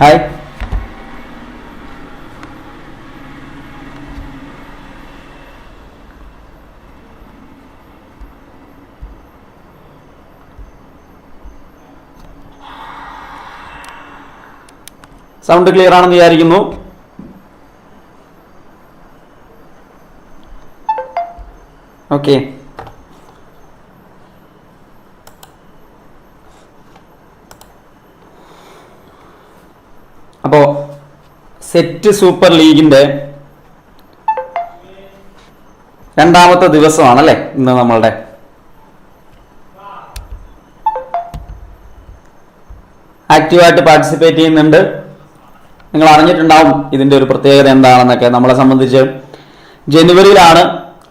Hi. Sound clear ആണെന്ന് വിചാരിക്കുന്നു. Okay. അപ്പോൾ സെറ്റ് സൂപ്പർ ലീഗിന്റെ രണ്ടാമത്തെ ദിവസമാണല്ലേ ഇന്ന് നമ്മളുടെ. ആക്റ്റീവായിട്ട് പാർട്ടിസിപ്പേറ്റ് ചെയ്യുന്നുണ്ട്. നിങ്ങൾ അറിഞ്ഞിട്ടുണ്ടാവും ഇതിന്റെ ഒരു പ്രത്യേകത എന്താണെന്നൊക്കെ. നമ്മളെ സംബന്ധിച്ച് ജനുവരിയിലാണ്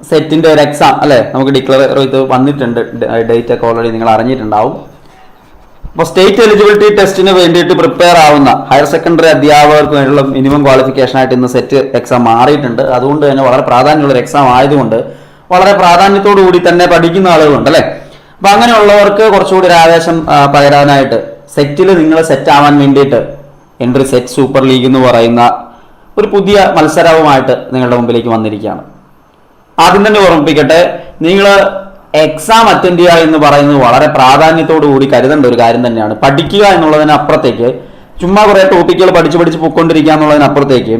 സെറ്റിന്റെ ഒരു എക്സാം അല്ലേ നമുക്ക് ഡിക്ലെയർ ചെയ്ത് വന്നിട്ടുണ്ട്. ഡേറ്റ് ഒക്കെ ഓൾറെഡി നിങ്ങൾ അറിഞ്ഞിട്ടുണ്ടാവും. അപ്പോൾ സ്റ്റേറ്റ് എലിജിബിലിറ്റി ടെസ്റ്റിന് വേണ്ടിയിട്ട് പ്രിപ്പയർ ആവുന്ന ഹയർ സെക്കൻഡറി അധ്യാപകർക്ക് വേണ്ടിയുള്ള മിനിമം ക്വാളിഫിക്കേഷൻ ആയിട്ട് ഇന്ന് സെറ്റ് എക്സാം മാറിയിട്ടുണ്ട്. അതുകൊണ്ട് തന്നെ വളരെ പ്രാധാന്യമുള്ള എക്സാം ആയതുകൊണ്ട് വളരെ പ്രാധാന്യത്തോടു കൂടി തന്നെ പഠിക്കുന്ന ആളുകളുണ്ട് അല്ലേ. അപ്പൊ അങ്ങനെയുള്ളവർക്ക് കുറച്ചുകൂടി ഒരു ആവേശം പകരാനായിട്ട് സെറ്റിൽ നിങ്ങൾ സെറ്റ് ആവാൻ വേണ്ടിയിട്ട് എൻട്രി സെറ്റ് സൂപ്പർ ലീഗ് എന്ന് പറയുന്ന ഒരു പുതിയ മത്സരവുമായിട്ട് നിങ്ങളുടെ മുമ്പിലേക്ക് വന്നിരിക്കുകയാണ്. ആദ്യം തന്നെ ഓർമ്മിപ്പിക്കട്ടെ, നിങ്ങൾ എക്സാം അറ്റൻഡ് ചെയ്യുക എന്ന് പറയുന്നത് വളരെ പ്രാധാന്യത്തോടു കൂടി കരുതേണ്ട ഒരു കാര്യം തന്നെയാണ്. പഠിക്കുക എന്നുള്ളതിനപ്പുറത്തേക്ക് ചുമ്മാ കുറെ ടോപ്പിക്കുകൾ പഠിച്ച് പൊയ്ക്കൊണ്ടിരിക്കുക എന്നുള്ളതിനപ്പുറത്തേക്ക്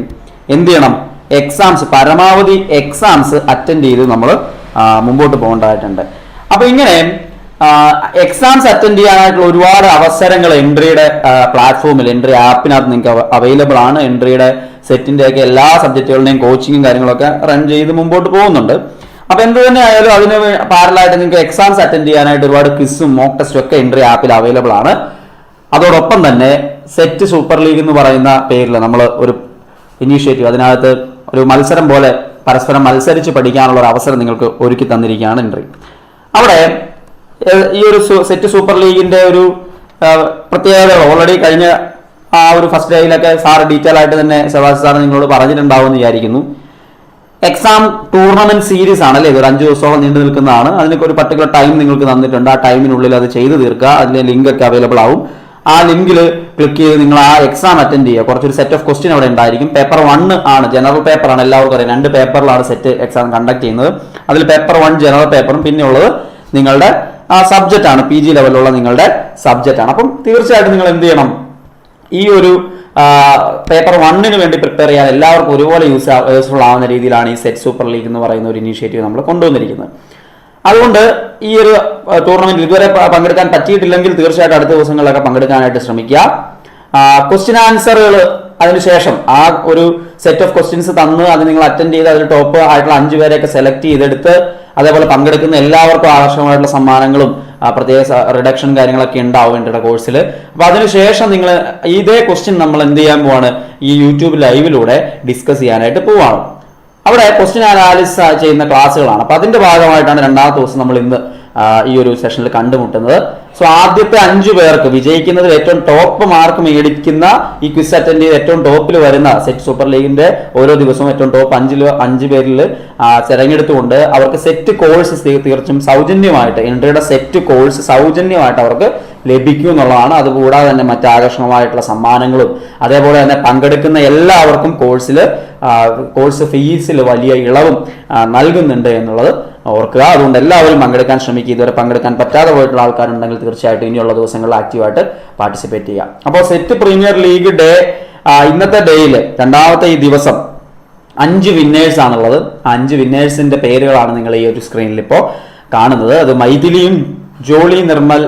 എന്ത് ചെയ്യണം? എക്സാംസ്, പരമാവധി എക്സാംസ് അറ്റൻഡ് ചെയ്ത് നമ്മൾ മുമ്പോട്ട് പോകേണ്ടതായിട്ടുണ്ട്. അപ്പൊ ഇങ്ങനെ എക്സാംസ് അറ്റൻഡ് ചെയ്യാനായിട്ടുള്ള ഒരുപാട് അവസരങ്ങൾ എൻട്രിയുടെ പ്ലാറ്റ്ഫോമിൽ, എൻട്രി ആപ്പിനകത്ത് നിങ്ങൾക്ക് അവൈലബിൾ ആണ്. എൻട്രിയുടെ സെറ്റിന്റെ ഒക്കെ എല്ലാ സബ്ജക്റ്റുകളുടെയും കോച്ചിങ്ങും കാര്യങ്ങളൊക്കെ റൺ ചെയ്ത് മുമ്പോട്ട് പോകുന്നുണ്ട്. അപ്പൊ എന്ത് തന്നെ ആയാലും അതിന് പാരലായിട്ട് നിങ്ങൾക്ക് എക്സാംസ് അറ്റൻഡ് ചെയ്യാനായിട്ട് ഒരുപാട് ക്വിസും മോക്ക് ടെസ്റ്റും ഒക്കെ എൻട്രി ആപ്പിൽ അവൈലബിൾ ആണ്. അതോടൊപ്പം തന്നെ സെറ്റ് സൂപ്പർ ലീഗ് എന്ന് പറയുന്ന പേരിൽ നമ്മൾ ഒരു ഇനീഷ്യേറ്റീവ്, അതിനകത്ത് ഒരു മത്സരം പോലെ പരസ്പരം മത്സരിച്ച് പഠിക്കാനുള്ള ഒരു അവസരം നിങ്ങൾക്ക് ഒരുക്കി തന്നിരിക്കുകയാണ് എൻട്രി. അവിടെ ഈ ഒരു സെറ്റ് സൂപ്പർ ലീഗിന്റെ ഒരു പ്രത്യേകത ഓൾറെഡി കഴിഞ്ഞ ആ ഒരു ഫസ്റ്റ് ഡേയിലൊക്കെ സാർ ഡീറ്റെയിൽ ആയിട്ട് തന്നെ ശവാസ് സാർ നിങ്ങളോട് പറഞ്ഞിട്ടുണ്ടാവും എന്ന് വിചാരിക്കുന്നു. എക്സാം ടൂർണമെന്റ് സീരീസ് ആണല്ലേ, ഇത് ഒരു 5 ദിവസത്തോളം നീണ്ടു നിൽക്കുന്നതാണ്. അതിനൊക്കെ ഒരു പർട്ടിക്കുലർ ടൈം നിങ്ങൾക്ക് തന്നിട്ടുണ്ട്. ആ ടൈമിനുള്ളിൽ അത് ചെയ്ത് തീർക്കുക. അതിന്റെ ലിങ്ക് ഒക്കെ അവൈലബിൾ ആവും. ആ ലിങ്കിൽ ക്ലിക്ക് ചെയ്ത് നിങ്ങൾ ആ എക്സാം അറ്റൻഡ് ചെയ്യുക. കുറച്ചൊരു സെറ്റ് ഓഫ് ക്വസ്റ്റ്യൻ അവിടെ ഉണ്ടായിരിക്കും. പേപ്പർ 1 ആണ്, ജനറൽ പേപ്പർ ആണ്, എല്ലാവർക്കും അറിയാം. 2 പേപ്പറിലാണ് സെറ്റ് എക്സാം കണ്ടക്ട് ചെയ്യുന്നത്. അതിൽ പേപ്പർ 1 ജനറൽ പേപ്പറും പിന്നെ ഉള്ളത് നിങ്ങളുടെ സബ്ജക്റ്റ് ആണ്, PG ലെവലിലുള്ള നിങ്ങളുടെ സബ്ജക്റ്റ് ആണ്. അപ്പം തീർച്ചയായിട്ടും നിങ്ങൾ എന്ത് ചെയ്യണം? ഈ ഒരു പേപ്പർ 1 വേണ്ടി പ്രിപ്പയർ ചെയ്യാൻ എല്ലാവർക്കും ഒരുപോലെ യൂസ്ഫുൾ ആവുന്ന രീതിയിലാണ് ഈ സെറ്റ് സൂപ്പർ ലീഗ് എന്ന് പറയുന്ന ഒരു ഇനീഷ്യേറ്റീവ് നമ്മൾ കൊണ്ടുവന്നിരിക്കുന്നത്. അതുകൊണ്ട് ഈ ഒരു ടൂർണമെന്റിൽ ഇതുവരെ പങ്കെടുക്കാൻ പറ്റിയിട്ടില്ലെങ്കിൽ തീർച്ചയായിട്ടും അടുത്ത ദിവസങ്ങളിലൊക്കെ പങ്കെടുക്കാനായിട്ട് ശ്രമിക്കുക. ക്വസ്റ്റ്യൻ ആൻസറുകൾ അതിനുശേഷം ആ ഒരു സെറ്റ് ഓഫ് ക്വസ്റ്റ്യൻസ് തന്ന് അത് നിങ്ങൾ അറ്റൻഡ് ചെയ്ത് അതിൽ ടോപ്പ് ആയിട്ടുള്ള 5 പേരെയൊക്കെ സെലക്ട് ചെയ്തെടുത്ത് അതേപോലെ പങ്കെടുക്കുന്ന എല്ലാവർക്കും ആകർഷകമായിട്ടുള്ള സമ്മാനങ്ങളും പ്രത്യേക റിഡക്ഷൻ കാര്യങ്ങളൊക്കെ ഉണ്ടാവും എന്റെ കോഴ്സിൽ. അപ്പൊ അതിനുശേഷം നിങ്ങൾ ഇതേ ക്വസ്റ്റ്യൻ നമ്മൾ എന്ത് ചെയ്യാൻ പോവാണ്? ഈ യൂട്യൂബ് ലൈവിലൂടെ ഡിസ്കസ് ചെയ്യാനായിട്ട് പോവാണ്. അവിടെ ക്വസ്റ്റ്യൻ അനാലിസിസ് ചെയ്യുന്ന ക്ലാസ്സുകളാണ്. അപ്പൊ അതിന്റെ ഭാഗമായിട്ടാണ് രണ്ടാമത്തെ ദിവസം നമ്മൾ ഇന്ന് ഈ ഒരു സെഷനിൽ കണ്ടുമുട്ടുന്നത്. സോ ആദ്യത്തെ 5 പേർക്ക് വിജയിക്കുന്നതിൽ ഏറ്റവും ടോപ്പ് മാർക്ക് മേടിക്കുന്ന, ഈ ക്വിസ് അറ്റൻഡ് ചെയ്ത് ഏറ്റവും ടോപ്പിൽ വരുന്ന സെറ്റ് സൂപ്പർ ലീഗിന്റെ ഓരോ ദിവസവും ഏറ്റവും ടോപ്പ് 5 പേരിൽ തിരഞ്ഞെടുത്തുകൊണ്ട് അവർക്ക് സെറ്റ് കോഴ്സ് തീർച്ചയായും സൗജന്യമായിട്ട്, എൻട്രിയുടെ സെറ്റ് കോഴ്സ് സൗജന്യമായിട്ട് അവർക്ക് ലഭിക്കും എന്നുള്ളതാണ്. അതുകൂടാതെ തന്നെ മറ്റ് ആകർഷണമായിട്ടുള്ള സമ്മാനങ്ങളും അതേപോലെ തന്നെ പങ്കെടുക്കുന്ന എല്ലാവർക്കും കോഴ്സ് ഫീസിൽ വലിയ ഇളവും നൽകുന്നുണ്ട് എന്നുള്ളത് ഓർക്കുക. അതുകൊണ്ട് എല്ലാവരും പങ്കെടുക്കാൻ ശ്രമിക്കുക. ഇതുവരെ പങ്കെടുക്കാൻ പറ്റാതെ പോയിട്ടുള്ള ആൾക്കാരുണ്ടെങ്കിൽ തീർച്ചയായിട്ടും ഇനിയുള്ള ദിവസങ്ങളിൽ ആക്റ്റീവായിട്ട് പാർട്ടിസിപ്പേറ്റ് ചെയ്യുക. അപ്പോൾ സെറ്റ് പ്രീമിയർ ലീഗ് ഡേ ഇന്നത്തെ ഡേയിൽ രണ്ടാമത്തെ ഈ ദിവസം 5 വിന്നേഴ്സ് ആണുള്ളത്. 5 വിന്നേഴ്സിന്റെ പേരുകളാണ് നിങ്ങൾ ഈ ഒരു സ്ക്രീനിൽ ഇപ്പോൾ കാണുന്നത്. അത് മൈഥിലിയും ജോളി നിർമ്മൽ,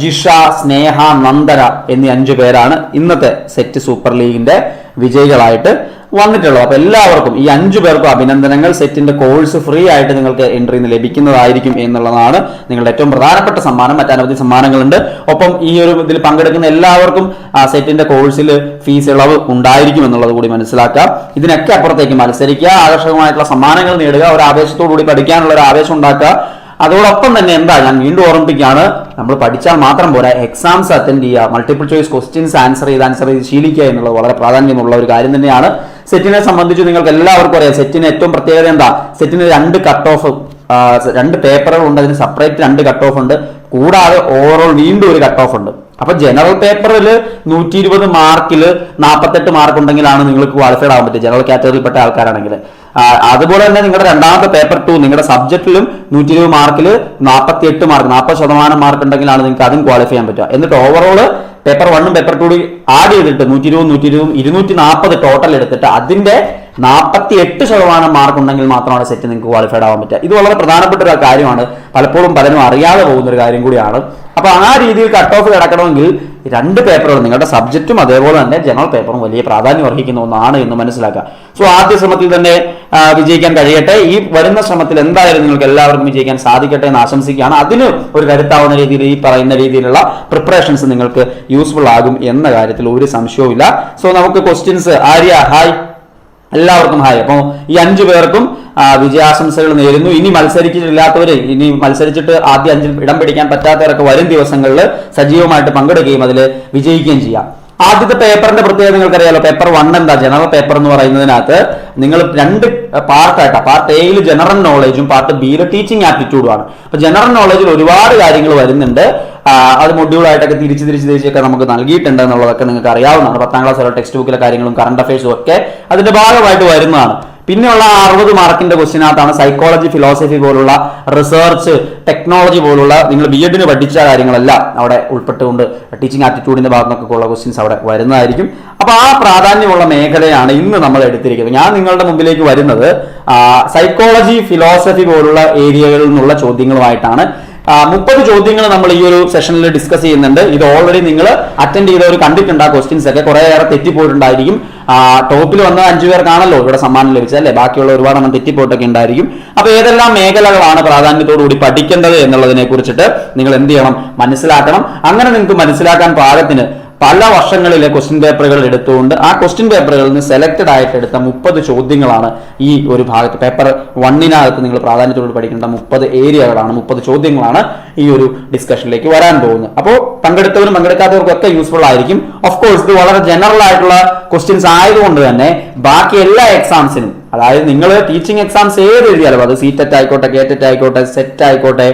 ജിഷ, സ്നേഹ, നന്ദന എന്നീ 5 പേരാണ് ഇന്നത്തെ സെറ്റ് സൂപ്പർ ലീഗിന്റെ വിജയികളായിട്ട് വന്നിട്ടുള്ളത്. അപ്പൊ എല്ലാവർക്കും ഈ 5 പേർക്കും അഭിനന്ദനങ്ങൾ. സെറ്റിന്റെ കോഴ്സ് ഫ്രീ ആയിട്ട് നിങ്ങൾക്ക് എൻട്രിന്ന് ലഭിക്കുന്നതായിരിക്കും എന്നുള്ളതാണ് നിങ്ങളുടെ ഏറ്റവും പ്രധാനപ്പെട്ട സമ്മാനം. മറ്റനവധി സമ്മാനങ്ങളുണ്ട്. ഒപ്പം ഈ ഒരു ഇതിൽ പങ്കെടുക്കുന്ന എല്ലാവർക്കും സെറ്റിന്റെ കോഴ്സിൽ ഫീസ് ഇളവ് ഉണ്ടായിരിക്കും എന്നുള്ളത് കൂടി മനസ്സിലാക്കുക. ഇതിനൊക്കെ അപ്പുറത്തേക്ക് മത്സരിക്കുക, ആകർഷകമായിട്ടുള്ള സമ്മാനങ്ങൾ നേടുക, ഒരു ആവേശത്തോടുകൂടി പഠിക്കാനുള്ള ഒരു ആവേശം ഉണ്ടാക്കുക. അതോടൊപ്പം തന്നെ ഞാൻ വീണ്ടും ഓർമ്മിപ്പിക്കുകയാണ്, നമ്മൾ പഠിച്ചാൽ മാത്രം പോരാ, എക്സാംസ് അറ്റൻഡ് ചെയ്യുക, മൾട്ടിപ്പിൾ ചോയ്സ് ക്വസ്റ്റ്യൻസ് ആൻസർ ചെയ്ത് ശീലിക്കുക എന്നുള്ളത് വളരെ പ്രാധാന്യമുള്ള ഒരു കാര്യം തന്നെയാണ്. സെറ്റിനെ സംബന്ധിച്ച് നിങ്ങൾക്ക് എല്ലാവർക്കും അറിയാം, സെറ്റിന് ഏറ്റവും പ്രത്യേകത എന്താ? സെറ്റിന് 2 കട്ട് ഓഫ്, 2 പേപ്പറുകൾ ഉണ്ട്. അതിന് സെപ്പറേറ്റ് 2 കട്ട് ഓഫ് ഉണ്ട്. കൂടാതെ ഓവറോൾ വീണ്ടും ഒരു കട്ട് ഓഫ് ഉണ്ട്. അപ്പൊ ജനറൽ പേപ്പറിൽ 120 മാർക്കിൽ 48 മാർക്ക് ഉണ്ടെങ്കിലാണ് നിങ്ങൾക്ക് ക്വാളിഫൈഡ് ആവാൻ പറ്റും, ജനറൽ കാറ്റഗറിയിൽപ്പെട്ട ആൾക്കാരാണെങ്കിൽ. അതുപോലെ തന്നെ നിങ്ങളുടെ രണ്ടാമത്തെ പേപ്പർ 2 നിങ്ങളുടെ സബ്ജക്റ്റിലും 120 മാർക്കിൽ 48 മാർക്ക് 40% മാർക്ക് ഉണ്ടെങ്കിലാണ് നിങ്ങൾക്ക് അതും ക്വാളിഫൈ ചെയ്യാൻ പറ്റുക. എന്നിട്ട് ഓവറോള് പേപ്പർ 1ഉം പേപ്പർ 2 ആഡ് ചെയ്തിട്ട് 120 240 ടോട്ടൽ എടുത്തിട്ട് അതിന്റെ 48% മാർക്ക് ഉണ്ടെങ്കിൽ മാത്രമാണ് സെറ്റ് നിങ്ങൾക്ക് ക്വാളിഫൈഡ് ആവാൻ പറ്റുക. ഇത് വളരെ പ്രധാനപ്പെട്ട ഒരു കാര്യമാണ്, പലപ്പോഴും പലരും അറിയാതെ പോകുന്ന ഒരു കാര്യം കൂടിയാണ്. അപ്പൊ ആ രീതിയിൽ കട്ട് ഓഫ് കിടക്കണമെങ്കിൽ രണ്ട് പേപ്പറുകൾ, നിങ്ങളുടെ സബ്ജക്റ്റും അതേപോലെ തന്നെ ജനറൽ പേപ്പറും വലിയ പ്രാധാന്യം അർഹിക്കുന്ന ഒന്നാണ് എന്ന് മനസ്സിലാക്കുക. സോ ആദ്യ ശ്രമത്തിൽ തന്നെ വിജയിക്കാൻ കഴിയട്ടെ. ഈ വരുന്ന ശ്രമത്തിൽ എന്തായാലും നിങ്ങൾക്ക് എല്ലാവർക്കും വിജയിക്കാൻ സാധിക്കട്ടെ എന്ന് ആശംസിക്കുകയാണ്. അതിന് ഒരു കരുത്താവുന്ന രീതിയിൽ ഈ പറയുന്ന രീതിയിലുള്ള പ്രിപ്പറേഷൻസ് നിങ്ങൾക്ക് യൂസ്ഫുൾ ആകും എന്ന കാര്യത്തിൽ ഒരു സംശയവും ഇല്ല. സോ നമുക്ക് ക്വസ്റ്റ്യൻസ്. ആര്യ ഹായ്, എല്ലാവർക്കും ഹായ്. അപ്പോൾ ഈ 5 പേർക്കും വിജയാശംസകൾ നേരുന്നു. ഇനി മത്സരിച്ചിട്ടില്ലാത്തവര്, ഇനി മത്സരിച്ചിട്ട് ആദ്യ 5 ഇടം പിടിക്കാൻ പറ്റാത്തവരൊക്കെ വരും ദിവസങ്ങളിൽ സജീവമായിട്ട് പങ്കെടുക്കുകയും അതിൽ വിജയിക്കുകയും ചെയ്യാം. ആദ്യത്തെ പേപ്പറിന്റെ പ്രത്യേകത നിങ്ങൾക്കറിയാലോ. പേപ്പർ 1 എന്താ, ജനറൽ പേപ്പർ എന്ന് പറയുന്നതിനകത്ത് നിങ്ങൾ 2 പാർട്ടായിട്ടാണ്. പാർട്ട് എയിൽ ജനറൽ നോളജും പാർട്ട് ബിയിൽ ടീച്ചിങ് ആപ്റ്റിറ്റ്യൂഡുമാണ്. അപ്പൊ ജനറൽ നോളജിൽ ഒരുപാട് കാര്യങ്ങൾ വരുന്നുണ്ട്. അത് മൊഡ്യൂളായിട്ടൊക്കെ തിരിച്ചൊക്കെ നമുക്ക് നൽകിയിട്ടുണ്ട് എന്നുള്ളതൊക്കെ നിങ്ങൾക്ക് അറിയാവുന്നതാണ്. 10ാം ക്ലാസ് വരെ ടെക്സ്റ്റ് ബുക്കിലെ കാര്യങ്ങളും കറണ്ട് അഫയേഴ്സും ഒക്കെ അതിന്റെ ഭാഗമായിട്ട് വരുന്നതാണ്. പിന്നെയുള്ള 60 മാർക്കിന്റെ ക്വസ്റ്റിനകത്താണ് സൈക്കോളജി, ഫിലോസഫി പോലുള്ള റിസർച്ച്, ടെക്നോളജി പോലുള്ള നിങ്ങൾ ബി.എഡിന് പഠിച്ച കാര്യങ്ങളെല്ലാം അവിടെ ഉൾപ്പെട്ടുകൊണ്ട് ടീച്ചിങ് ആപ്റ്റിറ്റ്യൂഡിന്റെ ഭാഗത്തൊക്കെ ഉള്ള ക്വസ്റ്റ്യൻസ് അവിടെ വരുന്നതായിരിക്കും. അപ്പൊ ആ പ്രാധാന്യമുള്ള മേഖലയാണ് ഇന്ന് നമ്മൾ എടുത്തിരിക്കുന്നത്. ഞാൻ നിങ്ങളുടെ മുമ്പിലേക്ക് വരുന്നത് സൈക്കോളജി, ഫിലോസഫി പോലുള്ള ഏരിയകളിൽ നിന്നുള്ള ചോദ്യങ്ങളുമായിട്ടാണ്. 30 ചോദ്യങ്ങൾ നമ്മൾ ഈ ഒരു സെഷനിൽ ഡിസ്കസ് ചെയ്യുന്നുണ്ട്. ഇത് ഓൾറെഡി നിങ്ങൾ അറ്റൻഡ് ചെയ്തവർ കണ്ടിട്ടുണ്ട്. ആ ക്വസ്റ്റ്യൻസ് ഒക്കെ കുറേയേറെ തെറ്റിപ്പോയിട്ടുണ്ടായിരിക്കും. ടോപ്പിൽ വന്ന 5 പേർക്കാണല്ലോ ഇവിടെ സമ്മാനം ലഭിച്ചത് അല്ലെ, ബാക്കിയുള്ള ഒരുപാടെണ്ണം തെറ്റിപ്പോയിട്ടൊക്കെ ഉണ്ടായിരിക്കും. അപ്പൊ ഏതെല്ലാം മേഖലകളാണ് പ്രാധാന്യത്തോടുകൂടി പഠിക്കേണ്ടത് എന്നുള്ളതിനെ കുറിച്ചിട്ട് നിങ്ങൾ എന്ത് ചെയ്യണം, മനസ്സിലാക്കണം. അങ്ങനെ നിങ്ങൾക്ക് മനസ്സിലാക്കാൻ പാകത്തിന് പല വർഷങ്ങളിലെ ക്വസ്റ്റ്യൻ പേപ്പറുകൾ എടുത്തുകൊണ്ട് ആ ക്വസ്റ്റ്യൻ പേപ്പറുകളിൽ നിന്ന് സെലക്ടഡ് ആയിട്ട് എടുത്ത 30 ചോദ്യങ്ങളാണ് ഈ ഒരു ഭാഗത്ത്. പേപ്പർ 1-നകത്ത് നിങ്ങൾ പ്രാധാന്യത്തോട് പഠിക്കേണ്ട 30 ഏരിയകളാണ്, 30 ചോദ്യങ്ങളാണ് ഈ ഒരു ഡിസ്കഷനിലേക്ക് വരാൻ പോകുന്നത്. അപ്പോൾ പങ്കെടുത്തവരും പങ്കെടുക്കാത്തവർക്കും ഒക്കെ യൂസ്ഫുൾ ആയിരിക്കും. ഓഫ് കോഴ്സ് ഇത് വളരെ ജനറൽ ആയിട്ടുള്ള ക്വസ്റ്റ്യൻസ് ആയതുകൊണ്ട് തന്നെ ബാക്കി എല്ലാ എക്സാംസിനും, അതായത് നിങ്ങൾ ടീച്ചിങ് എക്സാംസ് ഏത് എഴുതിയാലും, അത് CTET ആയിക്കോട്ടെ, KTET ആയിക്കോട്ടെ, സെറ്റ് ആയിക്കോട്ടെ,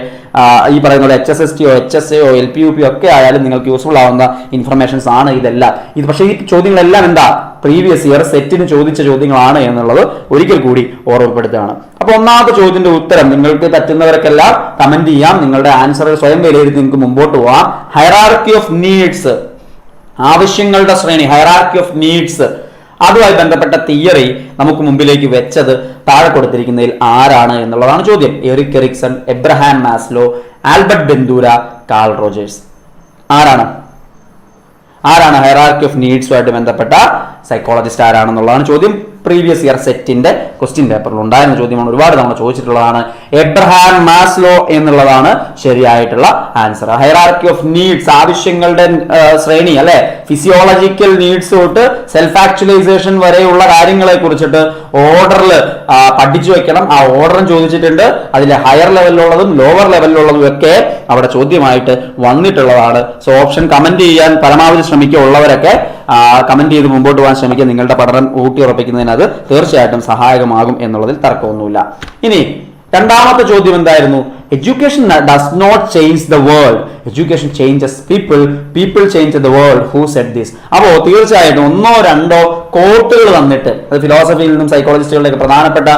ഈ പറയുന്ന പോലെ HSST HSA LPUP ഒക്കെ ആയാലും നിങ്ങൾക്ക് യൂസ്ഫുൾ ആവുന്ന ഇൻഫർമേഷൻസ് ആണ് ഇതെല്ലാം. ഇത് പക്ഷേ ഈ ചോദ്യങ്ങളെല്ലാം എന്താ, പ്രീവിയസ് ഇയർ സെറ്റിന് ചോദിച്ച ചോദ്യങ്ങളാണ് എന്നുള്ളത് ഒരിക്കൽ കൂടി ഓർമ്മപ്പെടുത്തുകയാണ്. അപ്പൊ ഒന്നാമത്തെ ചോദ്യത്തിന്റെ ഉത്തരം നിങ്ങൾക്ക് പറ്റുന്നവർക്കെല്ലാം കമന്റ് ചെയ്യാം. നിങ്ങളുടെ ആൻസർ സ്വയം വിലയിരുത്തി നിങ്ങൾക്ക് മുമ്പോട്ട് പോവാം. ഹൈറാർക്കി ഓഫ് നീഡ്സ്, ആവശ്യങ്ങളുടെ ശ്രേണി, ഹൈറാർക്കി ഓഫ് നീഡ്സ്, അതുമായി ബന്ധപ്പെട്ട തിയറി നമുക്ക് മുമ്പിലേക്ക് വെച്ചത് താഴെ കൊടുത്തിരിക്കുന്നതിൽ ആരാണ് എന്നുള്ളതാണ് ചോദ്യം. Erik Erikson, Abraham Maslow, Albert Bandura, Carl Rogers. ആരാണ് ഹൈറാർക്കി ഓഫ് നീഡ്സുമായിട്ട് ബന്ധപ്പെട്ട സൈക്കോളജിസ്റ്റ് ആരാണെന്നുള്ളതാണ് ചോദ്യം. പ്രീവിയസ് ഇയർ സെറ്റിന്റെ ക്വസ്റ്റ്യൻ പേപ്പറിൽ ഉണ്ടായിരുന്ന ചോദ്യമാണ്, ഒരുപാട് തവണ ചോദിച്ചിട്ടുള്ളതാണ്. എബ്രഹാം മാസ്ലോ എന്നുള്ളതാണ് ശരിയായിട്ടുള്ള ആൻസർ. ഹൈറാർക്കി ഓഫ് നീഡ്സ്, ആവശ്യങ്ങളുടെ ശ്രേണി അല്ലെ, ഫിസിയോളജിക്കൽ നീഡ്സ് തൊട്ട് സെൽഫ് ആക്ച്വലൈസേഷൻ വരെയുള്ള കാര്യങ്ങളെ കുറിച്ചിട്ട് ഓർഡറിൽ പഠിച്ചു വെക്കണം. ആ ഓർഡറും ചോദിച്ചിട്ടുണ്ട്. അതിലെ ഹയർ ലെവലിലുള്ളതും ലോവർ ലെവലിലുള്ളതും ഒക്കെ അവിടെ ചോദ്യമായിട്ട് വന്നിട്ടുള്ളതാണ്. സോ ഓപ്ഷൻ കമന്റ് ചെയ്യാൻ പരമാവധി ശ്രമിക്കുക. ഉള്ളവരൊക്കെ കമന്റ് ചെയ്ത് മുമ്പോട്ട് പോകാൻ ശ്രമിക്കുക. നിങ്ങളുടെ പഠനം ഊട്ടി ഉറപ്പിക്കുന്നതിന് അത് തീർച്ചയായിട്ടും സഹായകമാകും എന്നുള്ളതിൽ തർക്കമൊന്നുമില്ല. ഇനി രണ്ടാമത്തെ ചോദ്യം എന്തായിരുന്നു? Education does not change the world, education changes people, people change the world, who said this. അപ്പോൾ തീർച്ചയായിട്ടും 1-2 കോട്ടുകൾ തന്നിട്ട്, അത് ഫിലോസഫിയിൽ നിന്നും സൈക്കോളജിസ്റ്റുകളുടെ പ്രധാനപ്പെട്ട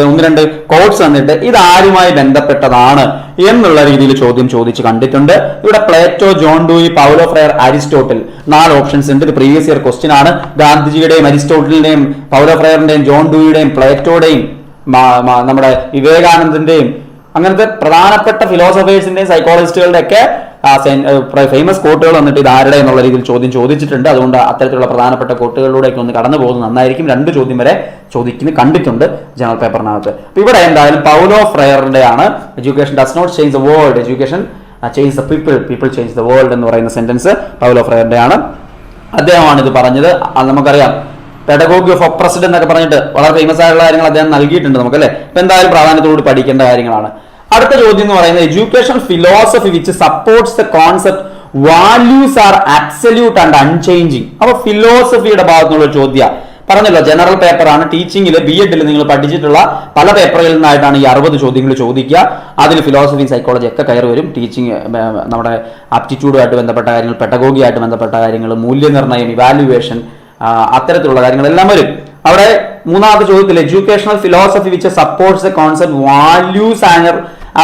1-2 കോട്ട്സ് തന്നിട്ട് ഇത് ആരുമായി ബന്ധപ്പെട്ടതാണ് എന്നുള്ള രീതിയിൽ ചോദ്യം ചോദിച്ച് കണ്ടിട്ടുണ്ട്. ഇവിടെ Plato, John Dewey, Paulo fryer, Aristotle, 4 options ഉണ്ട്. ഇത് പ്രീവിയസ് ഇയർ ക്വസ്റ്റ്യൻ ആണ്. ഗാന്ധിജിയുടെയും അരിസ്റ്റോട്ടിലിന്റെയും പൗലോ ഫ്രയറിന്റെയും ജോൺ ഡൂയിയുടെയും പ്ലേറ്റോയുടെയും നമ്മുടെ വിവേകാനന്ദന്റെയും അങ്ങനത്തെ പ്രധാനപ്പെട്ട ഫിലോസഫേഴ്സിന്റെയും സൈക്കോളജിസ്റ്റുകളുടെ ഒക്കെ ഫേമസ് കോട്ടുകൾ വന്നിട്ട് ഇത് ആരുടെ എന്നുള്ള രീതിയിൽ ചോദ്യം ചോദിച്ചിട്ടുണ്ട്. അതുകൊണ്ട് അത്തരത്തിലുള്ള പ്രധാനപ്പെട്ട കോട്ടുകളിലൂടെയൊക്കെ ഒന്ന് കടന്നു പോകുന്നത് നന്നായിരിക്കും. 2 ചോദ്യം വരെ ചോദിക്കുന്നത് കണ്ടിട്ടുണ്ട് ജനറൽ പേപ്പറിനകത്ത്. അപ്പൊ ഇവിടെ എന്തായാലും പൗലോ ഫ്രയറിന്റെ ആണ് education does not change the world, education change the people, people change the world എന്ന് പറയുന്ന സെന്റൻസ് പൗലോ ഫ്രയറിന്റെ ആണ്. അദ്ദേഹമാണ് ഇത് പറഞ്ഞത്. നമുക്കറിയാം പെഡഗോഗി ഓഫ് ഒപ്രസ്ഡ് എന്നൊക്കെ പറഞ്ഞിട്ട് വളരെ ഫേമസ് ആയിട്ടുള്ള കാര്യങ്ങൾ അദ്ദേഹം നൽകിയിട്ടുണ്ട് നമുക്ക് അല്ലെ. അപ്പൊ എന്തായാലും പ്രാധാന്യത്തോട് പഠിക്കേണ്ട കാര്യങ്ങളാണ്. അടുത്ത ചോദ്യം എന്ന് പറയുന്നത് education philosophy which supports the concept values R absolute and unchanging. അപ്പൊ ഫിലോസഫിയുടെ ഭാഗത്തുനിന്നുള്ള ചോദ്യം. പറഞ്ഞല്ലോ ജനറൽ പേപ്പറാണ്. ടീച്ചിങ്ങിൽ BEd നിങ്ങൾ പഠിച്ചിട്ടുള്ള പല പേപ്പറുകളിൽ നിന്നായിട്ടാണ് ഈ 60 ചോദ്യങ്ങൾ ചോദിക്കുക. അതിൽ ഫിലോസഫി സൈക്കോളജി ഒക്കെ കയറി വരും. ടീച്ചിങ് നമ്മുടെ ആപ്റ്റിറ്റ്യൂഡുമായിട്ട് ബന്ധപ്പെട്ട കാര്യങ്ങൾ, പെഡഗോഗിയായിട്ട് ബന്ധപ്പെട്ട കാര്യങ്ങൾ, മൂല്യനിർണ്ണയം, ഇവാലുവേഷൻ, അത്തരത്തിലുള്ള കാര്യങ്ങളെല്ലാം വരും. അവിടെ മൂന്നാമത്തെ ചോദ്യത്തിൽ educational philosophy which supports the concept values and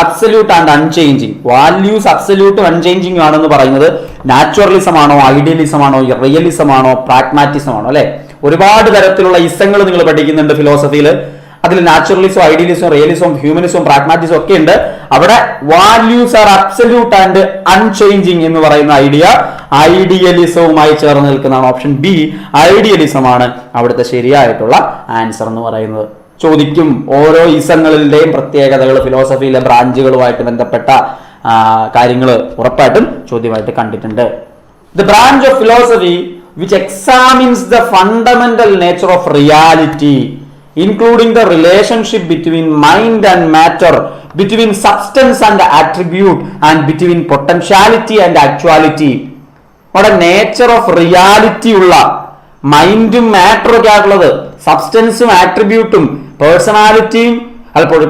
absolute and unchanging. Values അബ്സല്യൂട്ടും അൺചേഞ്ചിങ് ആണെന്ന് പറയുന്നത് നാച്ചുറലിസം ആണോ, ഐഡിയലിസം ആണോ, റിയലിസം ആണോ, പ്രാഗ്മാറ്റിസം ആണോ? അല്ലെ, ഒരുപാട് തരത്തിലുള്ള ഇസങ്ങൾ നിങ്ങൾ പഠിക്കുന്നുണ്ട് ഫിലോസഫിയിൽ. അതിൽ naturalism, idealism, realism, humanism, pragmatism ഒക്കെ ഉണ്ട്. അവിടെ values R absolute and unchanging എന്ന് പറയുന്ന ഐഡിയ ഐഡിയലിസവുമായി ചേർന്ന് നിൽക്കുന്നതാണ്. ഓപ്ഷൻ ബി ഐഡിയലിസം ആണ് അവിടുത്തെ ശരിയായിട്ടുള്ള ആൻസർ എന്ന് പറയുന്നത്. ചോദിക്കും ഓരോ ഇസങ്ങളുടെയും പ്രത്യേകതകൾ, ഫിലോസഫിയിലെ ബ്രാഞ്ചുകളുമായിട്ട് ബന്ധപ്പെട്ട കാര്യങ്ങൾ ഉറപ്പായിട്ടും ചോദ്യമായിട്ട് കണ്ടിട്ടുണ്ട്. The branch of philosophy which examines the fundamental nature of reality, including the relationship between mind and matter, between substance and attribute, and between potentiality and actuality. അവിടെ നേച്ചർ ഓഫ് റിയാലിറ്റി ഉള്ള മൈൻഡും മാറ്ററും ഒക്കെ ആയിട്ടുള്ളത്, സബ്സ്റ്റൻസും ആട്രിബ്യൂട്ടും പേഴ്സണാലിറ്റിയും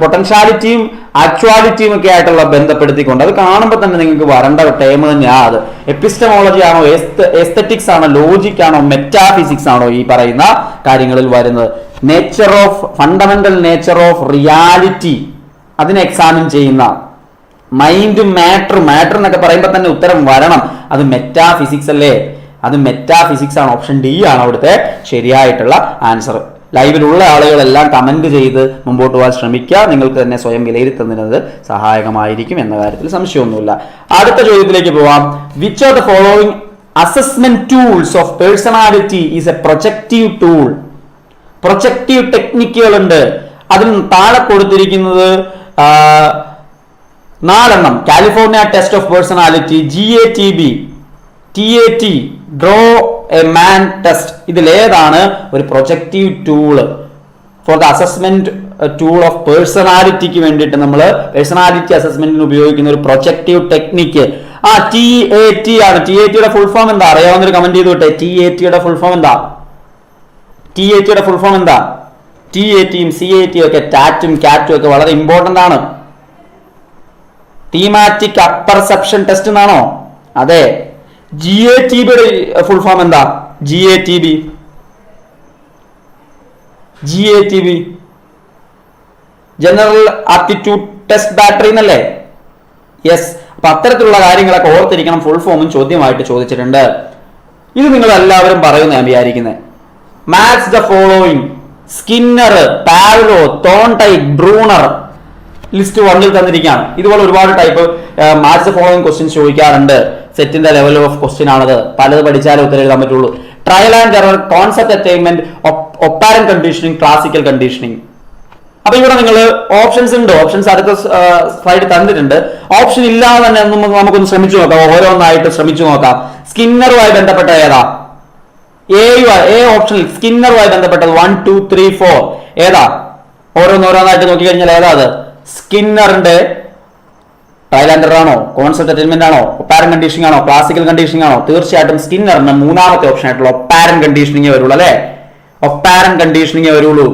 പൊട്ടൻഷ്യാലിറ്റിയും ആക്ച്വാലിറ്റിയും ഒക്കെ ആയിട്ടുള്ള ബന്ധപ്പെടുത്തിക്കൊണ്ട്, അത് കാണുമ്പോൾ തന്നെ നിങ്ങൾക്ക് വരേണ്ട ടേം തന്നെയാണ് അത്. എപ്പിസ്റ്റമോളജി ആണോ, എസ്തെറ്റിക്സ് ആണോ, ലോജിക് ആണോ, മെറ്റാഫിസിക്സ് ആണോ ഈ പറയുന്ന കാര്യങ്ങളിൽ വരുന്നത്? Nature of fundamental nature of reality അതിനെ എക്സാമിൻ ചെയ്യുന്ന മൈൻഡും മാറ്ററും, മാറ്റർ എന്നൊക്കെ പറയുമ്പോൾ തന്നെ ഉത്തരം വരണം. അത് മെറ്റാഫിസിക്സ് അല്ലേ? അത് മെറ്റാഫിസിക്സ് ആണ്. ഓപ്ഷൻ ഡി ആണ് അവിടുത്തെ ശരിയായിട്ടുള്ള ആൻസർ. ലൈവിലുള്ള ആളുകളെല്ലാം കമന്റ് ചെയ്ത് മുമ്പോട്ട് പോകാൻ ശ്രമിക്കുക. നിങ്ങൾക്ക് തന്നെ സ്വയം വിലയിരുത്തുന്നത് സഹായകമായിരിക്കും എന്ന കാര്യത്തിൽ സംശയമൊന്നുമില്ല. അടുത്ത ചോദ്യത്തിലേക്ക് പോവാം. Which of the following assessment tools of personality is a projective tool? Projective ടെക്നിക്കുകളുണ്ട്. അതിൽ താഴെ കൊടുത്തിരിക്കുന്നത് 4 California test of personality, GATB, TAT, draw a man test. ഇതിലേതാണ് ഒരു projective tool for the assessment tool of പേഴ്സണാലിറ്റിക്ക് വേണ്ടിയിട്ട് നമ്മൾ പേഴ്സണാലിറ്റി അസസ്മെന്റിന് ഉപയോഗിക്കുന്ന ഒരു പ്രൊജക്റ്റീവ് ടെക്നിക്ക്? TAT ആണ്. TATയുടെ ഫുൾ ഫോം എന്താ? അറിയാവുന്നൊരു കമന്റ് ചെയ്തു വിട്ടെ. TATയുടെ ഫുൾ ഫോം എന്താ? TATയുടെ ഫുൾ ഫോം എന്താ? TATയും CATയും ഒക്കെ, ടാറ്റും കാറ്റും ഒക്കെ വളരെ ഇമ്പോർട്ടന്റ് ആണ്. തീമാറ്റിക് അപ്പർസെപ്ഷൻ ടെസ്റ്റ് എന്നാണോ? അതെ. GATBയുടെ ഫുൾ ഫോം എന്താ? GATB general aptitude test battery എന്നല്ലേ? യെസ്. അപ്പൊ അത്തരത്തിലുള്ള കാര്യങ്ങളൊക്കെ ഓർത്തിരിക്കണം. ഫുൾ ഫോമും ചോദ്യമായിട്ട് ചോദിച്ചിട്ടുണ്ട്. ഇത് നിങ്ങൾ എല്ലാവരും പറയുന്ന ഞാൻ വിചാരിക്കുന്നത്. Match the following. Skinner, Pavlov, Thorndike, Bruner list 1 തന്നിരിക്കുകയാണ്. ഇതുപോലെ ഒരുപാട് type match the following questions ചോദിക്കാറുണ്ട്. സെറ്റിന്റെ ലെവൽ ഓഫ് ക്വസ്റ്റ്യൻ ആണത്. പലത് പഠിച്ചാലേ ഉത്തരം എഴുതാൻ പറ്റുള്ളൂ. Trial and error, concept attainment, operant conditioning, classical conditioning. അപ്പൊ ഇവിടെ നിങ്ങൾ ഓപ്ഷൻസ് ഉണ്ട്. ഓപ്ഷൻസ് അടുത്ത സ്ലൈഡ് തന്നിട്ടുണ്ട്. ഓപ്ഷൻ ഇല്ലാതെ തന്നെ നമുക്കൊന്ന് ശ്രമിച്ചു നോക്കാം. ഓരോന്നായിട്ട് ശ്രമിച്ചു നോക്കാം. സ്കിന്നറുമായി ബന്ധപ്പെട്ട ഏതാ? എ ഓപ്ഷനിൽ സ്കിന്നറുമായി ബന്ധപ്പെട്ടത് 1, 2, 3, 4 ഏതാ? ഓരോന്നായിട്ട് നോക്കിക്കഴിഞ്ഞാൽ ഏതാ അത്? സ്കിന്നറിന്റെ ട്രയൽ ആൻഡ് എറർ ആണോ, കോൺസെപ്റ്റ് അറ്റൈൻമെന്റ് ആണോ, ഒപ്പാരന്റ് കണ്ടീഷനിങ് ആണോ, ക്ലാസിക്കൽ കണ്ടീഷനിങ് ആണോ? തീർച്ചയായിട്ടും സ്കിന്നറിന് മൂന്നാമത്തെ ഓപ്ഷൻ ആയിട്ടുള്ള ഒപ്പാരന്റ് കണ്ടീഷനിങ് വരുള്ളൂ അല്ലെ? ഒപ്പാരന്റ് കണ്ടീഷനിങ് വരുള്ളൂ.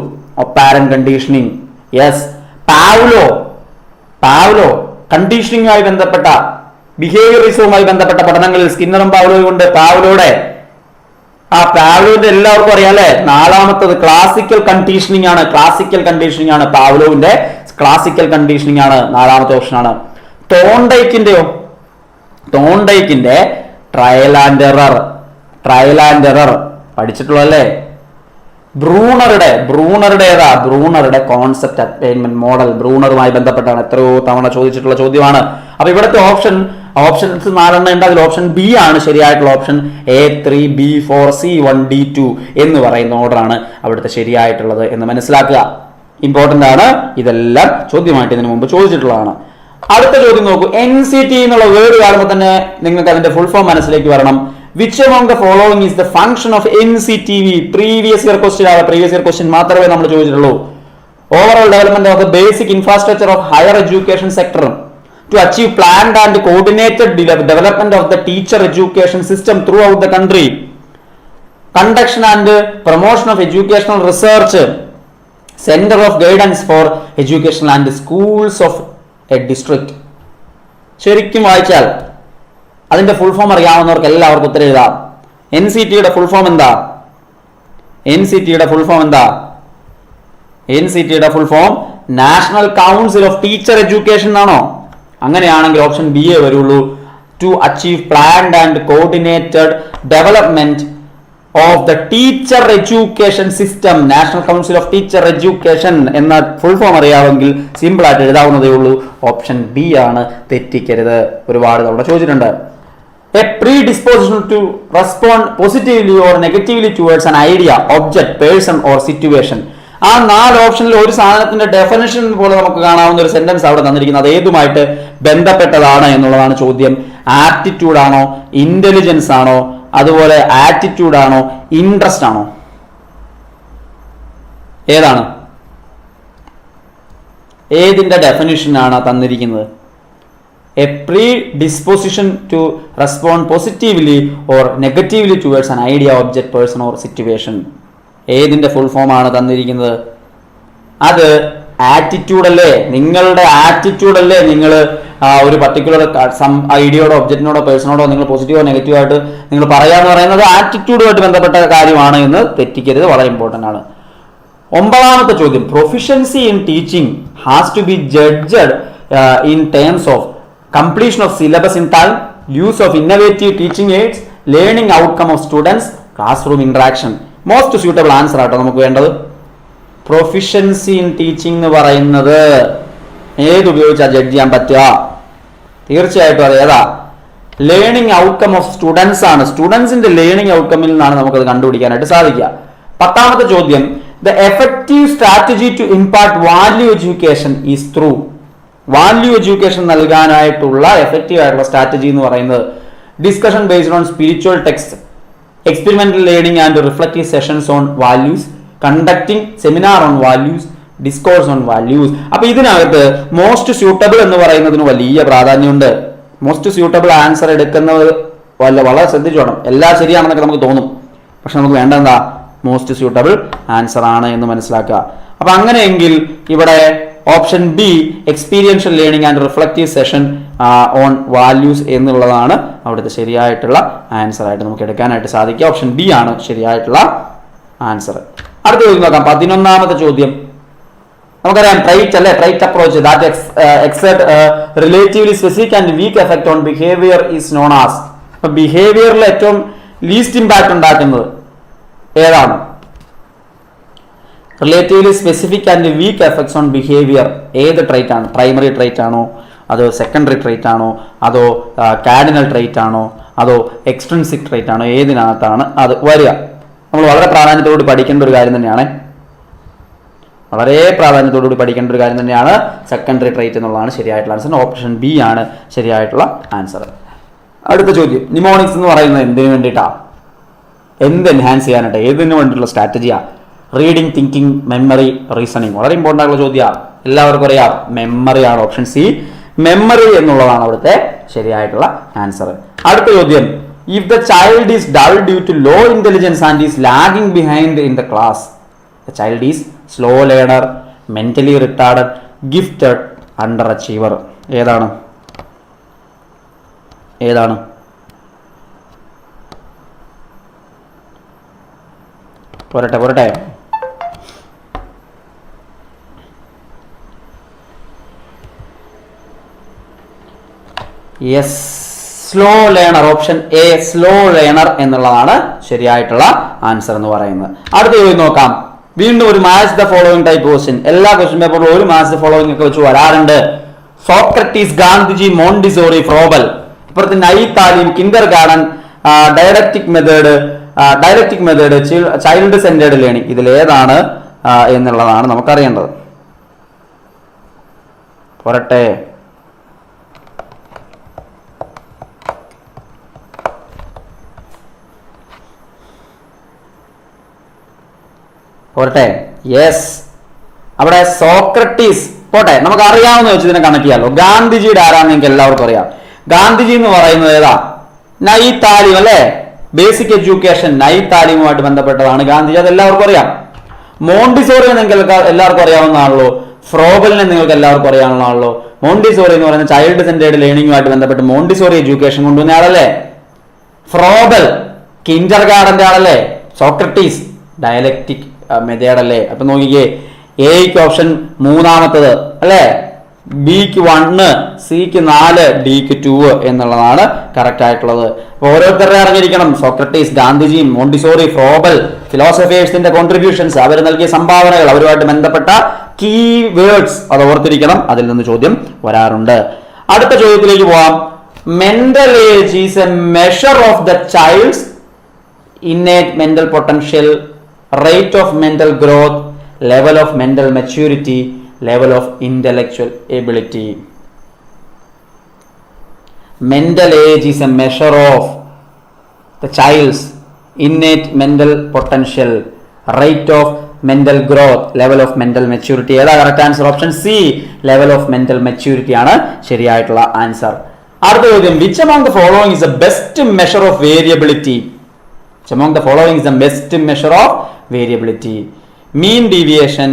ഒപ്പാരന്റ് കണ്ടീഷനിങ്. യെസ്. പാവ്ലോ കണ്ടീഷനിങ്ങുമായി ബന്ധപ്പെട്ട, ബിഹേവിയറിസവുമായി ബന്ധപ്പെട്ട പഠനങ്ങളിൽ സ്കിന്നറും പാവ്ലോയും ഉണ്ട്. പാവ്ലോവിന്റെ എല്ലാവർക്കും അറിയാം അല്ലെ? 4മത്തത് ക്ലാസിക്കൽ കണ്ടീഷനിങ് ആണ്. ക്ലാസിക്കൽ കണ്ടീഷനിങ് ആണ് പാവ്ലോവിന്റെ. ക്ലാസിക്കൽ കണ്ടീഷനിങ് ആണ് 4മത്തെ ഓപ്ഷൻ ആണ്. തോണ്ടൈക്കിന്റെ ട്രയൽ ആൻഡ് എറർ പഠിച്ചിട്ടുള്ളല്ലേ? ബ്രൂണറുടെ ഏതാ? ബ്രൂണറുടെ കോൺസെപ്റ്റ് അറ്റൈൻമെന്റ് മോഡൽ ബ്രൂണറുമായി ബന്ധപ്പെട്ടാണ്. എത്രയോ തവണ ചോദിച്ചിട്ടുള്ള ചോദ്യമാണ്. അപ്പൊ ഇവിടുത്തെ ഓപ്ഷൻസ് 4 ഉണ്ട്. അതിൽ ഓപ്ഷൻ ബി ആണ് ശരിയായിട്ടുള്ള option. A3, B4, C1, D2 എന്ന് പറയുന്ന ഓർഡറാണ് അവിടുത്തെ ശരിയായിട്ടുള്ളത് എന്ന് മനസ്സിലാക്കുക. ഇമ്പോർട്ടന്റ് ആണ്. ഇതെല്ലാം ചോദ്യമായിട്ട് ഇതിനു മുമ്പ് ചോദിച്ചിട്ടുള്ളതാണ്. അടുത്ത ചോദ്യം നോക്കൂ. NCT എന്നുള്ള വേർഡ് കാണുമ്പോൾ തന്നെ നിങ്ങൾക്ക് അതിന്റെ ഫുൾ ഫോം മനസ്സിലേക്ക് വരണം. Which among the following is the function of NCTV? Previous year question മാത്രമേ നമ്മൾ ചോദിച്ചിട്ടുള്ളൂ. Overall development of the basic infrastructure of higher education sector to achieve planned and coordinated development of the teacher education system throughout the country. conduction and promotion of educational research, center of guidance for educational and schools of a district. ശരിക്കും വായിച്ചാൽ അതിന്റെ full form അറിയാവുന്നവർക്ക് എല്ലാവർക്കും ഉത്തരം എഴുതാം. NCTയുടെ full form എന്താ? NCTയുടെ full form എന്താ? NCTയുടെ full form national council of teacher education ആണോ? അങ്ങനെയാണെങ്കിൽ ഓപ്ഷൻ ബി എ വരുള്ളൂ. To achieve planned and coordinated development of the teacher education system. National council of teacher education എന്ന ഫുൾ ഫോം അറിയാമെങ്കിൽ simple ആയിട്ട് എഴുതാവുന്നതേ ഉള്ളൂ. ഓപ്ഷൻ ബി ആണ്, തെറ്റിക്കരുത്. ഒരുപാട് തവണ ചോദിച്ചിട്ടുണ്ട്. A predisposition to respond positively or negatively towards an idea, object, person or situation. ആ 4 ഓപ്ഷനിൽ ഒരു സാധനത്തിന്റെ ഡെഫിനിഷൻ പോലെ നമുക്ക് കാണാവുന്ന ഒരു സെന്റൻസ് അവിടെ തന്നിരിക്കുന്നത്. അത് ഏതുമായിട്ട് ബന്ധപ്പെട്ടതാണ് എന്നുള്ളതാണ് ചോദ്യം. ആപ്റ്റിറ്റ്യൂഡ് ആണോ, ഇന്റലിജൻസ് ആണോ, അതുപോലെ ആറ്റിറ്റ്യൂഡ് ആണോ, ഇൻട്രസ്റ്റ് ആണോ? ഏതാണ്? ഏതിന്റെ ഡെഫിനിഷൻ ആണ് തന്നിരിക്കുന്നത്? A predisposition to respond positively or negatively towards an idea, object, person or situation. ഏതിന്റെ ഫുൾ ഫോം ആണ് തന്നിരിക്കുന്നത്? അത് ആറ്റിറ്റ്യൂഡ് അല്ലേ? നിങ്ങളുടെ ആറ്റിറ്റ്യൂഡ് അല്ലേ നിങ്ങൾ ഒരു പർട്ടിക്കുലർ ഐഡിയയോടോ ഒബ്ജക്റ്റിനോടോ പേഴ്സണോടോ നിങ്ങൾ പോസിറ്റീവോ നെഗറ്റീവോ ആയിട്ട് നിങ്ങൾ പറയാന്ന് പറയുന്നത് ആറ്റിറ്റ്യൂഡുമായിട്ട് ബന്ധപ്പെട്ട കാര്യമാണ് എന്ന് തെറ്റിക്കരുത്. വളരെ ഇമ്പോർട്ടൻ്റ് ആണ്. 9ാമത്തെ ചോദ്യം, proficiency in teaching has to be judged in terms of completion of syllabus in time, use of innovative teaching aids, learning outcome of students, classroom interaction. Most suitable answer ആട്ടോ നമുക്ക് വേണ്ടത്. പ്രൊഫിഷ്യൻസി ഇൻ ടീച്ചിങ് എന്ന് പറയുന്നത് ഏതുപയോഗിച്ചാൽ judge ചെയ്യാൻ പറ്റുക? തീർച്ചയായിട്ടും അത് ഏതാ? ലേണിംഗ് ഔട്ട്കം ഓഫ് സ്റ്റുഡൻസ് ആണ്. സ്റ്റുഡൻസിന്റെ ലേണിംഗ് ഔട്ട്കമ്മിൽ നിന്നാണ് നമുക്കത് കണ്ടുപിടിക്കാനായിട്ട് സാധിക്കുക. 10ാമത്തെ ചോദ്യം, the effective strategy to impart value education is through. Value education നൽകാനായിട്ടുള്ള എഫക്റ്റീവ് ആയിട്ടുള്ള സ്ട്രാറ്റജി എന്ന് പറയുന്നത് discussion based on spiritual text, experimental learning and reflective sessions on values, conducting seminar on values, discourse on values. അപ്പൊ ഇതിനകത്ത് most suitable എന്ന് പറയുന്നതിന് വലിയ പ്രാധാന്യമുണ്ട്. മോസ്റ്റ് സ്യൂട്ടബിൾ ആൻസർ എടുക്കുന്നത് വളരെ ശ്രദ്ധിച്ചോണം. എല്ലാം ശരിയാണെന്നൊക്കെ നമുക്ക് തോന്നും, പക്ഷെ നമുക്ക് വേണ്ട എന്താ? മോസ്റ്റ് സ്യൂട്ടബിൾ ആൻസർ ആണ് എന്ന് മനസ്സിലാക്കുക. അപ്പൊ അങ്ങനെയെങ്കിൽ ഇവിടെ option B experiential learning and reflective session on values എന്നുള്ളതാണ് അവിടുത്തെ ശരിയായിട്ടുള്ള ആൻസർ ആയിട്ട് നമുക്ക് എടുക്കാനായിട്ട് സാധിക്കുക. ഓപ്ഷൻ ബി ആണ് ശരിയായിട്ടുള്ള ആൻസർ. അടുത്ത ചോദ്യം നോക്കാം. 11ാമത്തെ ചോദ്യം നമുക്കറിയാം, ട്രൈറ്റ് അല്ലെ, trait approach that exert relatively specific and week effect on behaviour is known as. അപ്പൊ ബിഹേവിയറിൽ ഏറ്റവും ലീസ്റ്റ് ഇമ്പാക്ട് ഉണ്ടാക്കുന്നത് ഏതാണ്? Relatively specific and week effects on behaviour ഏത് ട്രൈറ്റ് ആണ്? പ്രൈമറി ട്രൈറ്റ് ആണോ, അതോ സെക്കൻഡറി ട്രൈറ്റ് ആണോ, അതോ കാർഡിനൽ ട്രൈറ്റ് ആണോ, അതോ എക്സ്ട്രിൻസിക് ട്രൈറ്റ് ആണോ? ഏതിനകത്താണ് അത് വരിക? നമ്മൾ വളരെ പ്രാധാന്യത്തോടുകൂടി പഠിക്കേണ്ട ഒരു കാര്യം തന്നെയാണ്. വളരെ പ്രാധാന്യത്തോടുകൂടി പഠിക്കേണ്ട ഒരു കാര്യം തന്നെയാണ്. സെക്കൻഡറി ട്രൈറ്റ് എന്നുള്ളതാണ് ശരിയായിട്ടുള്ള ആൻസർ. ഓപ്ഷൻ ബി ആണ് ശരിയായിട്ടുള്ള ആൻസർ. അടുത്ത ചോദ്യം, നിമോണിക്സ് എന്ന് പറയുന്നത് എന്തിനു വേണ്ടിയിട്ടാണ്? എന്ത് എൻഹാൻസ് ചെയ്യാനായിട്ട്? ഏതിനു വേണ്ടിയിട്ടുള്ള സ്ട്രാറ്റജിയാണ്? Reading, thinking, memory, reasoning. വളരെ ഇമ്പോർട്ടൻ്റ് ആയിട്ടുള്ള ചോദ്യമാണ്, എല്ലാവർക്കും അറിയാം. മെമ്മറി ആണ്. ഓപ്ഷൻ സി മെമ്മറി എന്നുള്ളതാണ് അവിടുത്തെ ശരിയായിട്ടുള്ള ആൻസർ. അടുത്ത ചോദ്യം, if the child is dull due to low intelligence and is lagging behind in the class, the child is slow learner, mentally retarded, gifted, underachiever. ഏതാണ്? ഏതാണ്? പോരട്ടെ. Yes, slow learner. Option A slow learner എന്നുള്ളതാണ് ശരിയായിട്ടുള്ള answer എന്ന് പറയുന്നത്. അടുത്ത ചോദ്യം നോക്കാം. വീണ്ടും ഒരു match the following type question. എല്ലാ ക്വസ്റ്റ്യൻ പേപ്പറിലും ഒരു മാച്ച് ദ ഫോളോയിങ് ഒക്കെ വെച്ച് വരാറുണ്ട്. Socrates, Gandhiji, Montessori, Froebel. ഇപ്പുറത്ത് Nai Talim, kindergarten, dialectic method, child centred learning. ഇതിലേതാണ് എന്നുള്ളതാണ് നമുക്കറിയേണ്ടത്. പോരട്ടെ. യെസ്, അവിടെ സോക്രട്ടീസ് പോട്ടെ, നമുക്ക് അറിയാവുന്ന വെച്ച് ഇതിനെ കണക്ട് ചെയ്യാമല്ലോ. ഗാന്ധിജിയുടെ ആരാന്ന് നിങ്ങൾക്ക് എല്ലാവർക്കും അറിയാം. ഗാന്ധിജി എന്ന് പറയുന്നത് ഏതാ? നൈ താലീം അല്ലേ? ബേസിക് എഡ്യൂക്കേഷൻ നൈറ്റ് താലീമുമായിട്ട് ബന്ധപ്പെട്ടതാണ് ഗാന്ധിജി, അത് എല്ലാവർക്കും അറിയാം. മോണ്ടിസോറിയെ നിങ്ങൾക്ക് എല്ലാവർക്കും അറിയാവുന്നതാണല്ലോ. ഫ്രോബലിനെ നിങ്ങൾക്ക് എല്ലാവർക്കും അറിയാവുന്നതാണല്ലോ. മോണ്ടിസോറി എന്ന് പറയുന്ന ചൈൽഡ് സെന്റേർഡ് ലേണിംഗുമായിട്ട് ബന്ധപ്പെട്ട് മോണ്ടിസോറി എഡ്യൂക്കേഷൻ കൊണ്ടുവന്ന ആളല്ലേ. ഫ്രോബൽ കിൻഡർ ഗാർഡന്റെ ആളല്ലേ. സോക്രട്ടീസ് ഡയലക്റ്റിക് മെത്തേഡ് അല്ലേ. അപ്പൊ നോക്കിക്കേ, എക്ക് ഓപ്ഷൻ മൂന്നാമത്തത് അല്ലേ, ബിക്ക് 1, സിക്ക് 4, ഡിക്ക് 2 എന്നുള്ളതാണ് കറക്റ്റ് ആയിട്ടുള്ളത്. അപ്പൊ ഓരോരുത്തരുടെ അറിഞ്ഞിരിക്കണം. സോക്രട്ടീസ്, ഗാന്ധിജി, മോണ്ടിസോറി, ഫ്രോബൽ, ഫിലോസഫേഴ്സിന്റെ കോൺട്രിബ്യൂഷൻസ്, അവർ നൽകിയ സംഭാവനകൾ, അവരുമായിട്ട് ബന്ധപ്പെട്ട കീ വേർഡ്സ് അത് ഓർത്തിരിക്കണം. അതിൽ നിന്ന് ചോദ്യം വരാറുണ്ട്. അടുത്ത ചോദ്യത്തിലേക്ക് പോവാം. Mental age is A measure of the child's innate mental potential, rate of mental growth, level of mental maturity, level of intellectual ability. Mental age is a measure of the child's innate mental potential, rate of mental growth, level of mental maturity. ഏതാ correct answer? Option C, level of mental maturity ആണ് ശരിയായിട്ടുള്ള answer. അടുത്ത ചോദ്യം, which among the following is the best measure of variability? Which among the following is the best measure of variability? Mean deviation,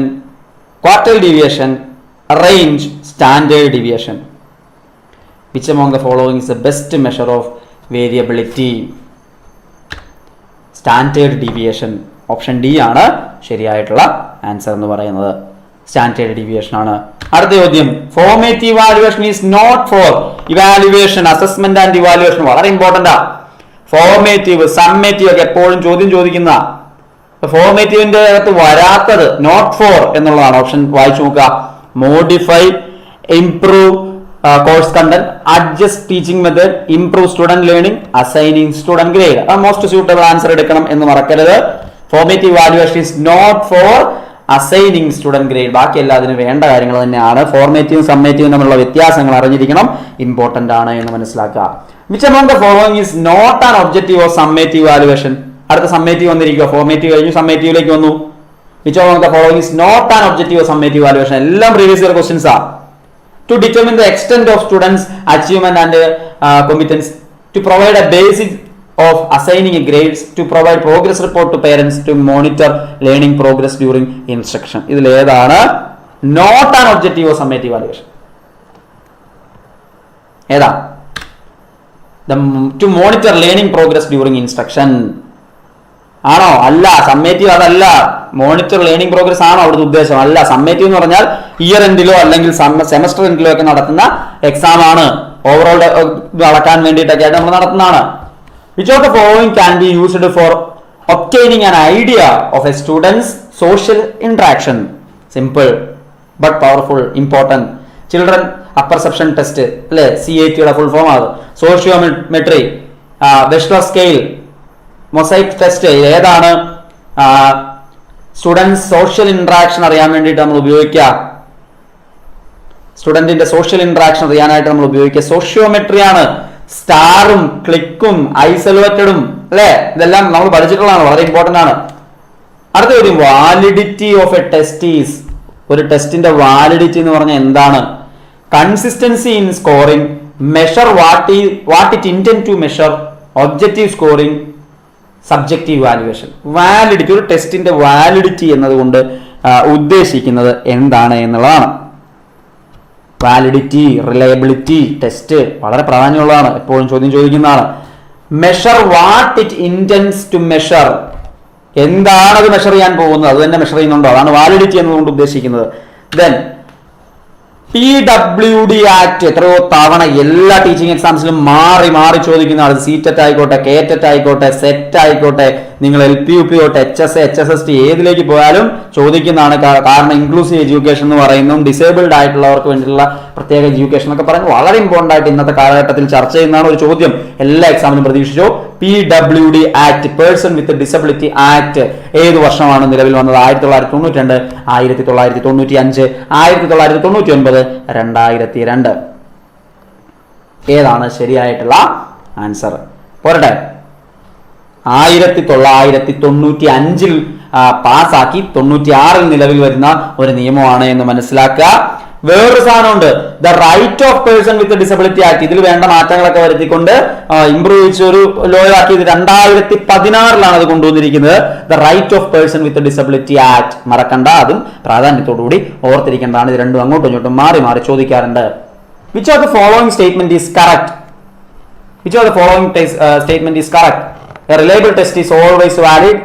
quartile deviation, range, standard deviation. Which among the following is the best measure of variability? Standard deviation. Option D ആണ് ശരിയായിട്ടുള്ള answer എന്ന് പറയുന്നത്. Standard deviation ആണ്. അടുത്ത ചോദ്യം, formative evaluation is not for evaluation, assessment and evaluation. വളരെ important ആ. Formative, summative ഒക്കെ എപ്പോഴും ചോദ്യം ചോദിക്കുന്ന. ഫോർമേറ്റീവിന്റെ അകത്ത് വരാത്തത് നോട്ട് ഫോർ എന്നുള്ളതാണ്. ഓപ്ഷൻ വായിച്ചു നോക്കുക. Modify, improve course content, adjust teaching method, improve student learning, assigning student grade. Most suitable answer എടുക്കണം എന്ന് മറക്കരുത്. Formative evaluation is not for assigning student grade. ബാക്കി എല്ലാത്തിനും വേണ്ട കാര്യങ്ങൾ തന്നെയാണ്. ഫോർമേറ്റീവും സമ്മേറ്റീവും തമ്മിലുള്ള വ്യത്യാസങ്ങൾ അറിഞ്ഞിരിക്കണം, ഇമ്പോർട്ടന്റ് ആണ് എന്ന് മനസ്സിലാക്കുക. Which among the following is not an objective of summative evaluation? അടുത്ത സമ്മേറ്റീവ് വന്നിരിക്കുക. ഫോർമേറ്റീവ് കഴിഞ്ഞു, സമ്മേറ്റീവിലേക്ക് വന്നു. Which among the following is not an objective of summative evaluation? എല്ലാം പ്രീവിയസ് ഇയർ ക്വസ്റ്റ്യൻസ് ആ. To determine the extent of students' achievement and competence, to provide a basis of assigning grades, to provide progress report to parents, to monitor learning progress during instruction. ഇതിൽ ഏതാണ് not an objective of summative evaluation? ഏതാ? To monitor learning progress during instruction ആണോ? അല്ല. Summative അതല്ല. Monitor learning progress ആണോ അവിടുത്തെ ഉദ്ദേശം? അല്ല. സമ്മേറ്റീവ് എന്ന് പറഞ്ഞാൽ ഇയർ എൻഡിലോ അല്ലെങ്കിൽ സെമസ്റ്റർ എൻഡിലോ ഒക്കെ നടത്തുന്ന എക്സാം ആണ്. ഓവറോൾ അളക്കാൻ വേണ്ടിയിട്ടൊക്കെ ആയിട്ട് നമ്മൾ നടത്തുന്നതാണ്. Which of the following can be used for obtaining an idea of a student's social interaction? Simple but powerful, important. Children apperception test അല്ലെ, CAT ഫുൾ ഫോം ആണ്. Sociometry, Wechsler scale, mosaic test. ഏതാണ് students social interaction അറിയാൻ വേണ്ടിയിട്ട് നമ്മൾ ഉപയോഗിക്കുക? സ്റ്റുഡന്റിന്റെ social interaction അറിയാനായിട്ട് നമ്മൾ ഉപയോഗിക്കുക സോഷ്യോമെട്രി ആണ്. സ്റ്റാറും ക്ലിക്കും ഐസൊലേറ്റഡും അല്ലെ, ഇതെല്ലാം നമ്മൾ പഠിച്ചിട്ടുള്ളതാണ്, വളരെ ഇമ്പോർട്ടന്റ് ആണ്. അടുത്ത ചോദ്യം, validity of a test is. ഒരു ടെസ്റ്റിന്റെ വാലിഡിറ്റി എന്ന് പറഞ്ഞാൽ എന്താണ്? Consistency in scoring, measure what it intend to measure, objective scoring, subjective valuation. Validity, ഒരു ടെസ്റ്റിന്റെ വാലിഡിറ്റി എന്നതുകൊണ്ട് ഉദ്ദേശിക്കുന്നത് എന്താണ് എന്നുള്ളതാണ്. വാലിഡിറ്റി, റിലയബിലിറ്റി ടെസ്റ്റ് വളരെ പ്രാധാന്യമുള്ളതാണ്, എപ്പോഴും ചോദ്യം ചോദിക്കുന്നതാണ്. Measure what it intends to measure, എന്താണ് അത് മെഷർ ചെയ്യാൻ പോകുന്നത്, അത് തന്നെ മെഷർ ചെയ്യുന്നുണ്ടോ, അതാണ് വാലിഡിറ്റി എന്നതുകൊണ്ട് ഉദ്ദേശിക്കുന്നത്. ദെൻ PWD ആക്ട് എത്രയോ തവണ എല്ലാ ടീച്ചിങ് എക്സാംസിലും മാറി മാറി ചോദിക്കുന്നതാണ്. CTET ആയിക്കോട്ടെ, KTET ആയിക്കോട്ടെ, സെറ്റ് ആയിക്കോട്ടെ, നിങ്ങൾ LP UP HSA HSST ഏതിലേക്ക് പോയാലും ചോദിക്കുന്നതാണ്. കാരണം ഇൻക്ലൂസീവ് എഡ്യൂക്കേഷൻ എന്ന് പറയുന്നതും ഡിസേബിൾഡ് ആയിട്ടുള്ളവർക്ക് വേണ്ടിയുള്ള പ്രത്യേക എഡ്യൂക്കേഷൻ എന്നൊക്കെ പറയുന്നത് വളരെ ഇമ്പോർട്ടന്റ് ആയിട്ട് ഇന്നത്തെ കാലഘട്ടത്തിൽ ചർച്ച ചെയ്യുന്നതാണ്. ഒരു ചോദ്യം എല്ലാ എക്സാമിനും പ്രതീക്ഷിച്ചു. PWD act, person with disability act ഏത് വർഷമാണ് നിലവിൽ വന്നത്? 1992, 1995, 1999, 2002. ഏതാണ് ശരിയായിട്ടുള്ള ആൻസർ? പോരട്ടെ. 1995 പാസ്സാക്കി 96 നിലവിൽ വരുന്ന ഒരു നിയമമാണ് എന്ന് മനസ്സിലാക്കുക. വേറൊരു സാധനമുണ്ട്, the right of person with disability act. ഇതിൽ വേണ്ട മാറ്റങ്ങളൊക്കെ വരുത്തിക്കൊണ്ട് ഇംപ്രൂവ് ചെയ്ത് ഒരു ലോ ആക്കി. 2016 അത് കൊണ്ടുവന്നിരിക്കുന്നത്. The right of person with disability act മറക്കണ്ട, അതും പ്രാധാന്യത്തോടുകൂടി ഓർത്തിരിക്കേണ്ടതാണ്. ഇത് രണ്ടും അങ്ങോട്ടും ഇങ്ങോട്ടും മാറി മാറി ചോദിക്കാറുണ്ട്. Which of the following statement is correct? Which of the following statement is correct? A reliable test is always valid.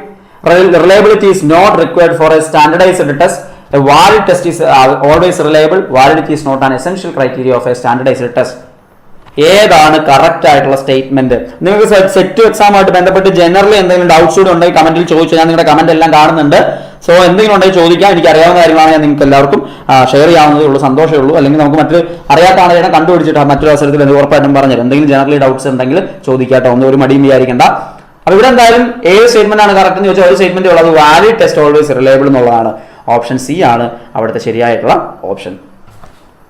Reliability is not required for a standardized test. A valid test is always reliable. Validity is not an essential criteria of a standardized test. ഏതാണ് correct ആയിട്ടുള്ള statement? നിങ്ങൾക്ക് set എക്സാമായിട്ട് ബന്ധപ്പെട്ട് generally എന്തെങ്കിലും doubts കൂടെ ഉണ്ടെങ്കിൽ കമന്റിൽ ചോദിച്ചാൽ ഞാൻ നിങ്ങളുടെ കമന്റ് എല്ലാം കാണുന്നുണ്ട്. സോ എന്തെങ്കിലും ഉണ്ടെങ്കിൽ ചോദിക്കാം. എനിക്ക് അറിയാവുന്ന കാര്യങ്ങളാണ് ഞാൻ നിങ്ങൾക്ക് എല്ലാവർക്കും ഷെയർ ചെയ്യാവുന്നതേ ഉള്ളൂ, സന്തോഷമേ ഉള്ളൂ. അല്ലെങ്കിൽ നമുക്ക് മറ്റൊരു അറിയാത്ത ആളുകളെ കണ്ടുപിടിച്ചിട്ട് മറ്റൊരു അവസരത്തിൽ എന്ത് ഉറപ്പായിട്ടും പറഞ്ഞുതരും. എന്തെങ്കിലും ജനറലി ഡൗട്ട്സ് ഉണ്ടെങ്കിൽ ചോദിക്കാട്ടോ, ഒന്നും ഒരു മടിയും വിചാരിക്കേണ്ട. അപ്പൊ ഇവിടെ എന്തായാലും ഏത് സ്റ്റേറ്റ്മെന്റ് ആണ് കറക്റ്റ് എന്ന് ചോദിച്ചാൽ ഒരു സ്റ്റേറ്റ്മെന്റ് ഉള്ളത് വാലിഡ് ടെസ്റ്റ് ഓൾവേസ് റിലയബിൾ എന്നുള്ളതാണ്. ഓപ്ഷൻ സി ആണ് അവിടുത്തെ ശരിയായിട്ടുള്ള ഓപ്ഷൻ.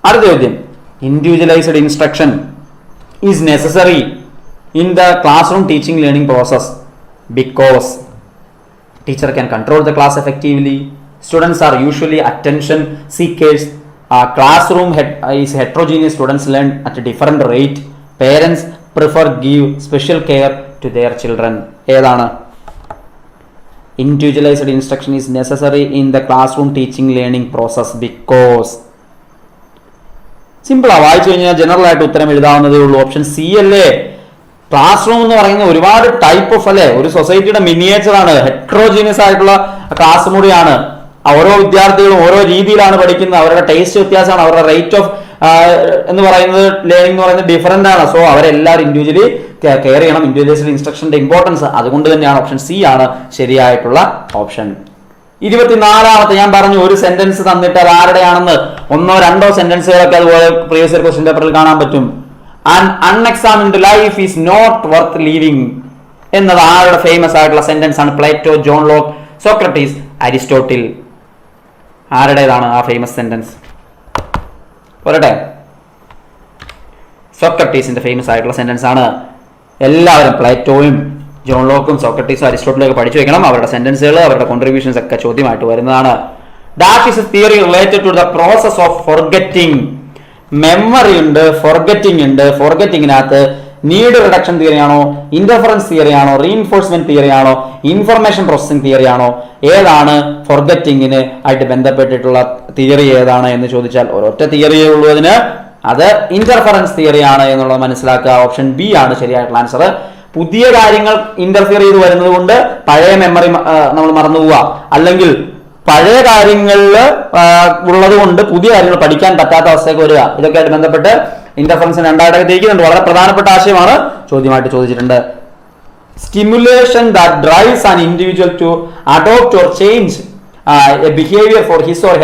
അടുത്ത ചോദ്യം, individualised instruction is necessary in the classroom teaching learning process because teacher can control the class effectively, students are usually attention seekers, classroom is heterogeneous, students learn at a different rate, parents prefer give special care to their children. ഏതാണ്? Individualized instruction is necessary in the classroom teaching learning process because സിമ്പിളാ, വായിച്ചു കഴിഞ്ഞാൽ general ആയിട്ട് ഉത്തരം എഴുതാവുന്നതേ ഉള്ളൂ. Option C അല്ലേ? Class room എന്ന് പറയുന്ന ഒരുപാട് ടൈപ്പ് ഓഫ് അല്ലേ, ഒരു സൊസൈറ്റിയുടെ മിനിയേച്ചർ ആണ്, ഹെട്രോജീനിയസ് ആയിട്ടുള്ള ക്ലാസ് മുറിയാണ്. ഓരോ വിദ്യാർത്ഥികളും ഓരോ രീതിയിലാണ് പഠിക്കുന്നത്, അവരുടെ ടേസ്റ്റ് വ്യത്യാസമാണ്, അവരുടെ റേറ്റ് ഓഫ് എന്ന് പറയുന്നത് ലേണിംഗ് എന്ന് പറയുന്നത് ഡിഫറൻ്റ് ആണ്. സോ അവരെല്ലാവരും ഇൻഡിവിജ്വലി കെയർ ചെയ്യണം. ഇൻഡിവിജ്വലൈസ്ഡ് ഇൻസ്ട്രക്ഷന്റെ ഇമ്പോർട്ടൻസ് അതുകൊണ്ട് തന്നെയാണ് ഓപ്ഷൻ സി ആണ് ശരിയായിട്ടുള്ള ഓപ്ഷൻ. 24ാമത്തെ ഞാൻ പറഞ്ഞു, ഒരു സെന്റൻസ് തന്നിട്ട് അത് ആരുടെയാണെന്ന് ഒന്നോ രണ്ടോ സെന്റൻസുകളൊക്കെ അതുപോലെ പ്രീവിയസ് ഇയർ ക്വസ്റ്റ്യൻ പേപ്പറിൽ കാണാൻ പറ്റും. And unexamined life is not worth living എന്നത് ആരുടെ ഫേമസ് ആയിട്ടുള്ള സെന്റൻസ് ആണ്? Plato, John Locke, Socrates, Aristotle. ആരുടേതാണ് ആ ഫേമസ് സെന്റൻസ്? പോരട്ടെ, സോക്രട്ടീസിന്റെ ഫേമസ് ആയിട്ടുള്ള സെന്റൻസ് ആണ്. എല്ലാവരും പ്ലേറ്റോയും ജോൺ ലോക്കും സോക്രട്ടീസും അരിസ്റ്റോട്ടിലും ഒക്കെ പഠിച്ചു വെക്കണം. അവരുടെ സെന്റൻസുകൾ, അവരുടെ കോൺട്രിബ്യൂഷൻസ് ഒക്കെ ചോദ്യമായിട്ട് വരുന്നതാണ്. That is a theory related to the process of forgetting. Memory ഉണ്ട്, ഫോർഗെറ്റിംഗ് ഉണ്ട്. ഫോർഗെറ്റിംഗിനകത്ത് നീഡ് റിഡക്ഷൻ തിയറി ആണോ, ഇന്റർഫറൻസ് തിയറി ആണോ, റീഇൻഫോഴ്സ്മെന്റ് തിയറി ആണോ, ഇൻഫർമേഷൻ പ്രോസസിംഗ് തിയറി ആണോ? ഏതാണ് ഫോർഗെറ്റിംഗിന് ആയിട്ട് ബന്ധപ്പെട്ടിട്ടുള്ള തിയറി ഏതാണ് എന്ന് ചോദിച്ചാൽ ഒരൊറ്റ തിയറിയേ ഉള്ളൂ അതിന്. അത് ഇന്റർഫറൻസ് തിയറി ആണ് എന്നുള്ളത് മനസ്സിലാക്കുക. ഓപ്ഷൻ ബി ആണ് ശരിയായിട്ടുള്ള ആൻസർ. പുതിയ കാര്യങ്ങൾ ഇന്റർഫിയർ ചെയ്ത് വരുന്നത് കൊണ്ട് പഴയ മെമ്മറി നമ്മൾ മറന്നു പോവുക, അല്ലെങ്കിൽ പഴയ കാര്യങ്ങളിൽ ഉള്ളത് കൊണ്ട് പുതിയ കാര്യങ്ങൾ പഠിക്കാൻ പറ്റാത്ത അവസ്ഥയൊക്കെ വരിക. ഇതൊക്കെ ആയിട്ട് ബന്ധപ്പെട്ട് ഇന്റർഫറൻസിന് രണ്ടായിട്ടൊക്കെ തിരിക്കുന്നുണ്ട്. വളരെ പ്രധാനപ്പെട്ട ആശയമാണ്, ചോദ്യമായിട്ട് ചോദിച്ചിട്ടുണ്ട്. Stimulation that drives an individual to adopt or change a behavior for his or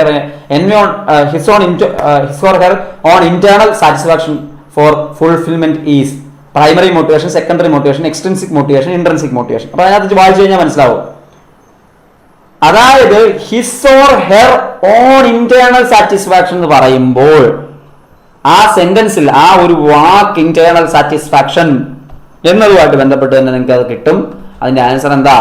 her own internal satisfaction for fulfillment is primary motivation, secondary motivation, extrinsic motivation, intrinsic motivation. അപ്പൊ അതിനകത്ത് വായിച്ചു കഴിഞ്ഞാൽ മനസ്സിലാവും. അതായത് his or her own internal satisfaction എന്ന് പറയുമ്പോൾ ആ സെന്റൻസിൽ ആ ഒരു വാക്ക് ഇന്റേണൽ സാറ്റിസ്ഫാക്ഷൻ എന്നതുമായിട്ട് ബന്ധപ്പെട്ട് തന്നെ നിങ്ങൾക്ക് അത് കിട്ടും. അതിന്റെ ആൻസർ എന്താ?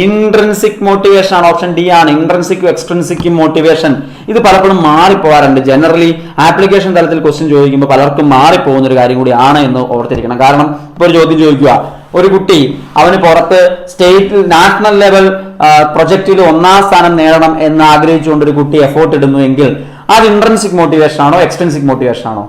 ഇൻട്രിൻസിക് മോട്ടിവേഷൻ ആണ്. ഓപ്ഷൻ ഡി ആണ്. ഇൻട്രിൻസിക്കും എക്സ്ട്രിൻസിക്കും മോട്ടിവേഷൻ ഇത് പലപ്പോഴും മാറിപ്പോകാറുണ്ട്. ജനറലി ആപ്ലിക്കേഷൻ തലത്തിൽ ക്വസ്റ്റ്യൻ ചോദിക്കുമ്പോൾ പലർക്കും മാറിപ്പോകുന്ന ഒരു കാര്യം കൂടിയാണ് എന്ന് ഓർത്തിരിക്കണം. കാരണം ഇപ്പോൾ ഒരു ചോദ്യം ചോദിക്കുക, ഒരു കുട്ടി അവന് പുറത്ത് സ്റ്റേറ്റ് നാഷണൽ ലെവൽ പ്രൊജക്റ്റിൽ 1ാം സ്ഥാനം നേടണം എന്ന് ആഗ്രഹിച്ചുകൊണ്ട് ഒരു കുട്ടി എഫോർട്ട് ഇടുന്നു എങ്കിൽ അത് ഇൻട്രിൻസിക് മോട്ടിവേഷൻ ആണോ എക്സ്ട്രിൻസിക് മോട്ടിവേഷൻ ആണോ?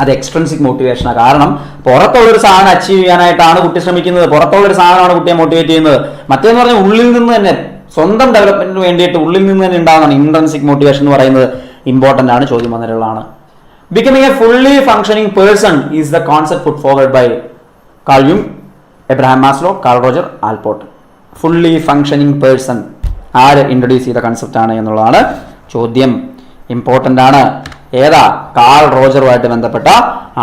അത് എക്സ്ട്രിൻസിക് മോട്ടിവേഷനാണ്. കാരണം പുറത്തുള്ളൊരു സാധനം അച്ചീവ് ചെയ്യാനായിട്ടാണ് കുട്ടി ശ്രമിക്കുന്നത്, പുറത്തുള്ളൊരു സാധനമാണ് കുട്ടിയെ മോട്ടിവേറ്റ് ചെയ്യുന്നത്. മറ്റേന്ന് പറഞ്ഞാൽ ഉള്ളിൽ നിന്ന് തന്നെ സ്വന്തം ഡെവലപ്മെന്റിന് വേണ്ടിയിട്ട് ഉള്ളിൽ നിന്ന് തന്നെ ഉണ്ടാകുന്നതാണ് ഇൻട്രിൻസിക് മോട്ടിവേഷൻ എന്ന് പറയുന്നത്. ഇമ്പോർട്ടന്റ് ആണ്, ചോദ്യം വന്നിട്ടുള്ളതാണ്. Becoming a fully functioning person is the concept put forward by Carl യുങ്, Abraham Maslow, Carl Roger, Allport. Fully functioning person ആര് ഇൻട്രൊഡ്യൂസ് ചെയ്ത കൺസെപ്റ്റ് ആണ് എന്നുള്ളതാണ് ചോദ്യം. ഇമ്പോർട്ടന്റ് ആണ്. ഏതാ? കാൾ റോജറുമായിട്ട് ബന്ധപ്പെട്ട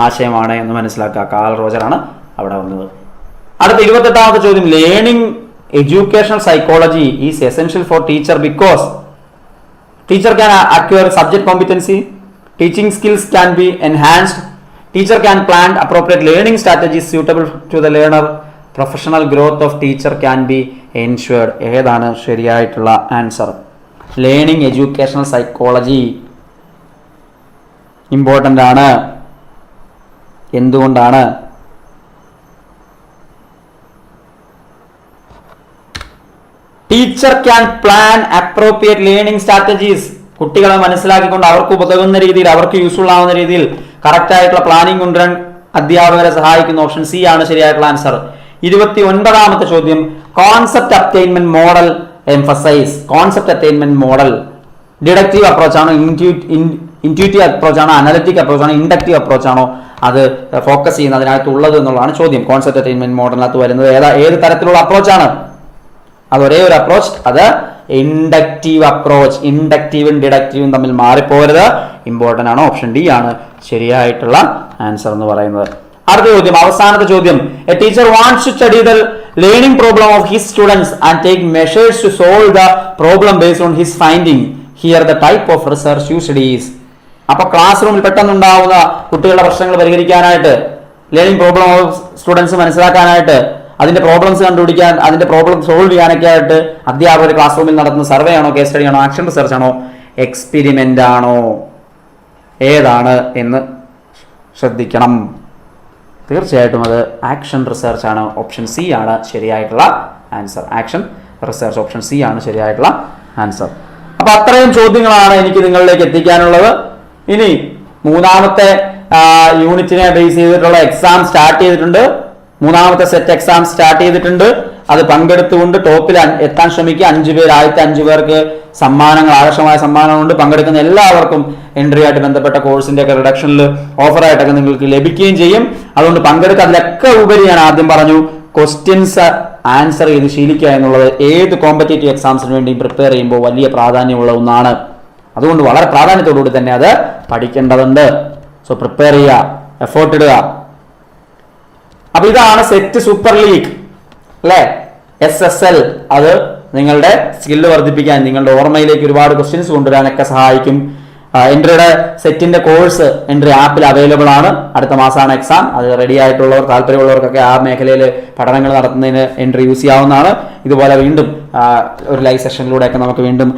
ആശയമാണ് എന്ന് മനസ്സിലാക്കുക. കാൾ റോജർ ആണ് അവിടെ വന്നത്. അടുത്ത 28ാമത്തെ ചോദ്യം, learning educational psychology is essential for teacher because teacher can acquire subject competency, teaching skills can be enhanced, teacher can plan appropriate learning strategies suitable to the learner, professional growth of teacher can be ensured. ഏതാണ് ശരിയായിട്ടുള്ള answer? Learning educational psychology important ആണ്. എന്തുകൊണ്ടാണ്? Teacher can plan appropriate learning strategies. കുട്ടികളെ മനസ്സിലാക്കിക്കൊണ്ട് അവർക്ക് ഉതകുന്ന രീതിയിൽ, അവർക്ക് യൂസ്ഫുൾ ആവുന്ന രീതിയിൽ കറക്റ്റ് ആയിട്ടുള്ള പ്ലാനിംഗ് കൊണ്ടുവരാൻ അധ്യാപകരെ സഹായിക്കുന്ന ഓപ്ഷൻ സി ആണ് ശരിയായിട്ടുള്ള ആൻസർ. 29ാമത്തെ ചോദ്യം, concept attainment model emphasise. Concept attainment model deductive approach ആണോ, ഇൻറ്റ്യൂറ്റീവ് അപ്രോച്ച് ആണോ, അനലിറ്റിക് അപ്രോച്ച് ആണോ, ഇൻഡക്റ്റീവ് അപ്രോച്ച് ആണോ അത് ഫോക്കസ് ചെയ്യുന്നതിനകത്തുള്ളത് എന്നുള്ളതാണ് ചോദ്യം. കോൺസെപ്റ്റ് അറ്റൈൻമെന്റ് മോഡലിനകത്ത് വരുന്നത് ഏത് തരത്തിലുള്ള അപ്രോച്ചാണ്? അത് ഒരേ ഒരു അപ്രോച്ച്, അത് ഇൻഡക്റ്റീവ് അപ്രോച്ച്. ഇൻഡക്റ്റീവും ഡിഡക്റ്റീവും തമ്മിൽ മാറിപ്പോരുത്. ഇമ്പോർട്ടൻ്റ് ആണ്. ഓപ്ഷൻ ഡി ആണ് ശരിയായിട്ടുള്ള ആൻസർ എന്ന് പറയുന്നത്. അടുത്ത ചോദ്യം, അവസാനത്തെ ചോദ്യം. A teacher wants to study the learning problem of his students and take measures to solve the problem based on his finding. Here the type of research used is. അപ്പൊ class റൂമിൽ പെട്ടെന്നുണ്ടാവുന്ന കുട്ടികളുടെ പ്രശ്നങ്ങൾ പരിഹരിക്കാനായിട്ട്, ലേണിംഗ് പ്രോബ്ലം ഓഫ് സ്റ്റുഡൻസ് മനസ്സിലാക്കാനായിട്ട്, അതിന്റെ problems കണ്ടുപിടിക്കാൻ, അതിന്റെ പ്രോബ്ലം സോൾവ് ചെയ്യാനൊക്കെ ആയിട്ട് അധ്യാപകർ ക്ലാസ് റൂമിൽ നടത്തുന്ന സർവേ ആണോ, കേസ് സ്റ്റഡി ആണോ, ആക്ഷൻ റിസർച്ച് ആണോ, എക്സ്പെരിമെന്റ് ആണോ, ഏതാണ് എന്ന് ശ്രദ്ധിക്കണം. തീർച്ചയായിട്ടും അത് ആക്ഷൻ റിസർച്ച് ആണ്. ഓപ്ഷൻ സി ആണ് ശരിയായിട്ടുള്ള answer. Action research, option C ആണ് ശരിയായിട്ടുള്ള ആൻസർ. അപ്പൊ അത്രയും ചോദ്യങ്ങളാണ് എനിക്ക് നിങ്ങളിലേക്ക് എത്തിക്കാനുള്ളത്. ഇനി മൂന്നാമത്തെ യൂണിറ്റിനെ ബേസ് ചെയ്തിട്ടുള്ള എക്സാം സ്റ്റാർട്ട് ചെയ്തിട്ടുണ്ട്. മൂന്നാമത്തെ സെറ്റ് എക്സാം സ്റ്റാർട്ട് ചെയ്തിട്ടുണ്ട്. അത് പങ്കെടുത്തുകൊണ്ട് ടോപ്പിൽ എത്താൻ ശ്രമിക്കുക. 5 പേർ, ആദ്യത്തെ 5 പേർക്ക് സമ്മാനങ്ങൾ, ആകർഷമായ സമ്മാനങ്ങളുണ്ട്. പങ്കെടുക്കുന്ന എല്ലാവർക്കും എൻട്രി ആയിട്ട് ബന്ധപ്പെട്ട കോഴ്സിന്റെ ഒക്കെ റിഡക്ഷനിൽ ഓഫറായിട്ടൊക്കെ നിങ്ങൾക്ക് ലഭിക്കുകയും ചെയ്യും. അതുകൊണ്ട് പങ്കെടുക്കുക. അതിലൊക്കെ ഉപരി ഞാൻ ആദ്യം പറഞ്ഞു, ക്വസ്റ്റ്യൻസ് ആൻസർ ചെയ്ത് ശീലിക്കുക എന്നുള്ളത് ഏത് കോമ്പറ്റേറ്റീവ് എക്സാംസിന് വേണ്ടിയും പ്രിപ്പയർ ചെയ്യുമ്പോൾ വലിയ പ്രാധാന്യമുള്ള ഒന്നാണ്. അതുകൊണ്ട് വളരെ പ്രാധാന്യത്തോടുകൂടി തന്നെ അത് പഠിക്കേണ്ടതുണ്ട്. സോ പ്രിപ്പയർ ചെയ്യുക, എഫേർട്ട് ഇടുക. അപ്പൊ ഇതാണ് സെറ്റ് സൂപ്പർ ലീഗ് അല്ലെ, SSL. അത് നിങ്ങളുടെ സ്കില്ല് വർദ്ധിപ്പിക്കാൻ, നിങ്ങളുടെ ഓർമ്മയിലേക്ക് ഒരുപാട് ക്വസ്റ്റ്യൻസ് കൊണ്ടുവരാനൊക്കെ സഹായിക്കും. എൻട്രിയുടെ സെറ്റിന്റെ കോഴ്സ് എൻട്രി ആപ്പിൽ അവൈലബിൾ ആണ്. അടുത്ത മാസമാണ് എക്സാം. അത് റെഡി ആയിട്ടുള്ളവർ, താല്പര്യമുള്ളവർക്കൊക്കെ ആ മേഖലയിൽ പഠനങ്ങൾ നടത്തുന്നതിന് എൻട്രി യൂസ് ചെയ്യാവുന്നതാണ്. ഇതുപോലെ വീണ്ടും ഒരു ലൈവ് സെഷനിലൂടെയൊക്കെ നമുക്ക് വീണ്ടും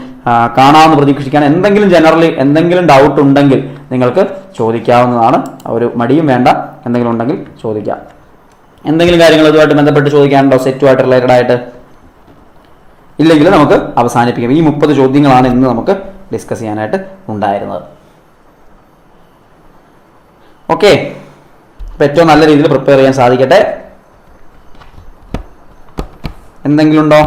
കാണാമെന്ന് പ്രതീക്ഷിക്കാൻ. എന്തെങ്കിലും ഡൗട്ട് ഉണ്ടെങ്കിൽ നിങ്ങൾക്ക് ചോദിക്കാവുന്നതാണ്. ഒരു മടിയും വേണ്ട. എന്തെങ്കിലും ഉണ്ടെങ്കിൽ ചോദിക്കാം. എന്തെങ്കിലും കാര്യങ്ങൾ ഇതുമായിട്ട് ബന്ധപ്പെട്ട് ചോദിക്കാനുണ്ടോ, സെറ്റുമായിട്ട് റിലേറ്റഡ് ആയിട്ട്? ഇല്ലെങ്കിൽ നമുക്ക് അവസാനിപ്പിക്കാം. ഈ 30 ചോദ്യങ്ങളാണ് ഇന്ന് നമുക്ക് ഡിസ്കസ് ചെയ്യാനായിട്ട് ഉണ്ടായിരുന്നത്. ഓക്കെ, അപ്പൊ ഏറ്റവും നല്ല രീതിയിൽ പ്രിപ്പയർ ചെയ്യാൻ സാധിക്കട്ടെ. എന്തെങ്കിലും ഉണ്ടോ?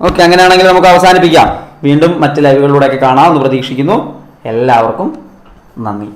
ഓക്കെ, അങ്ങനെയാണെങ്കിൽ നമുക്ക് അവസാനിപ്പിക്കാം. വീണ്ടും മറ്റ് ലൈവുകളിലൂടെയൊക്കെ കാണാമെന്ന് പ്രതീക്ഷിക്കുന്നു. എല്ലാവർക്കും നന്ദി.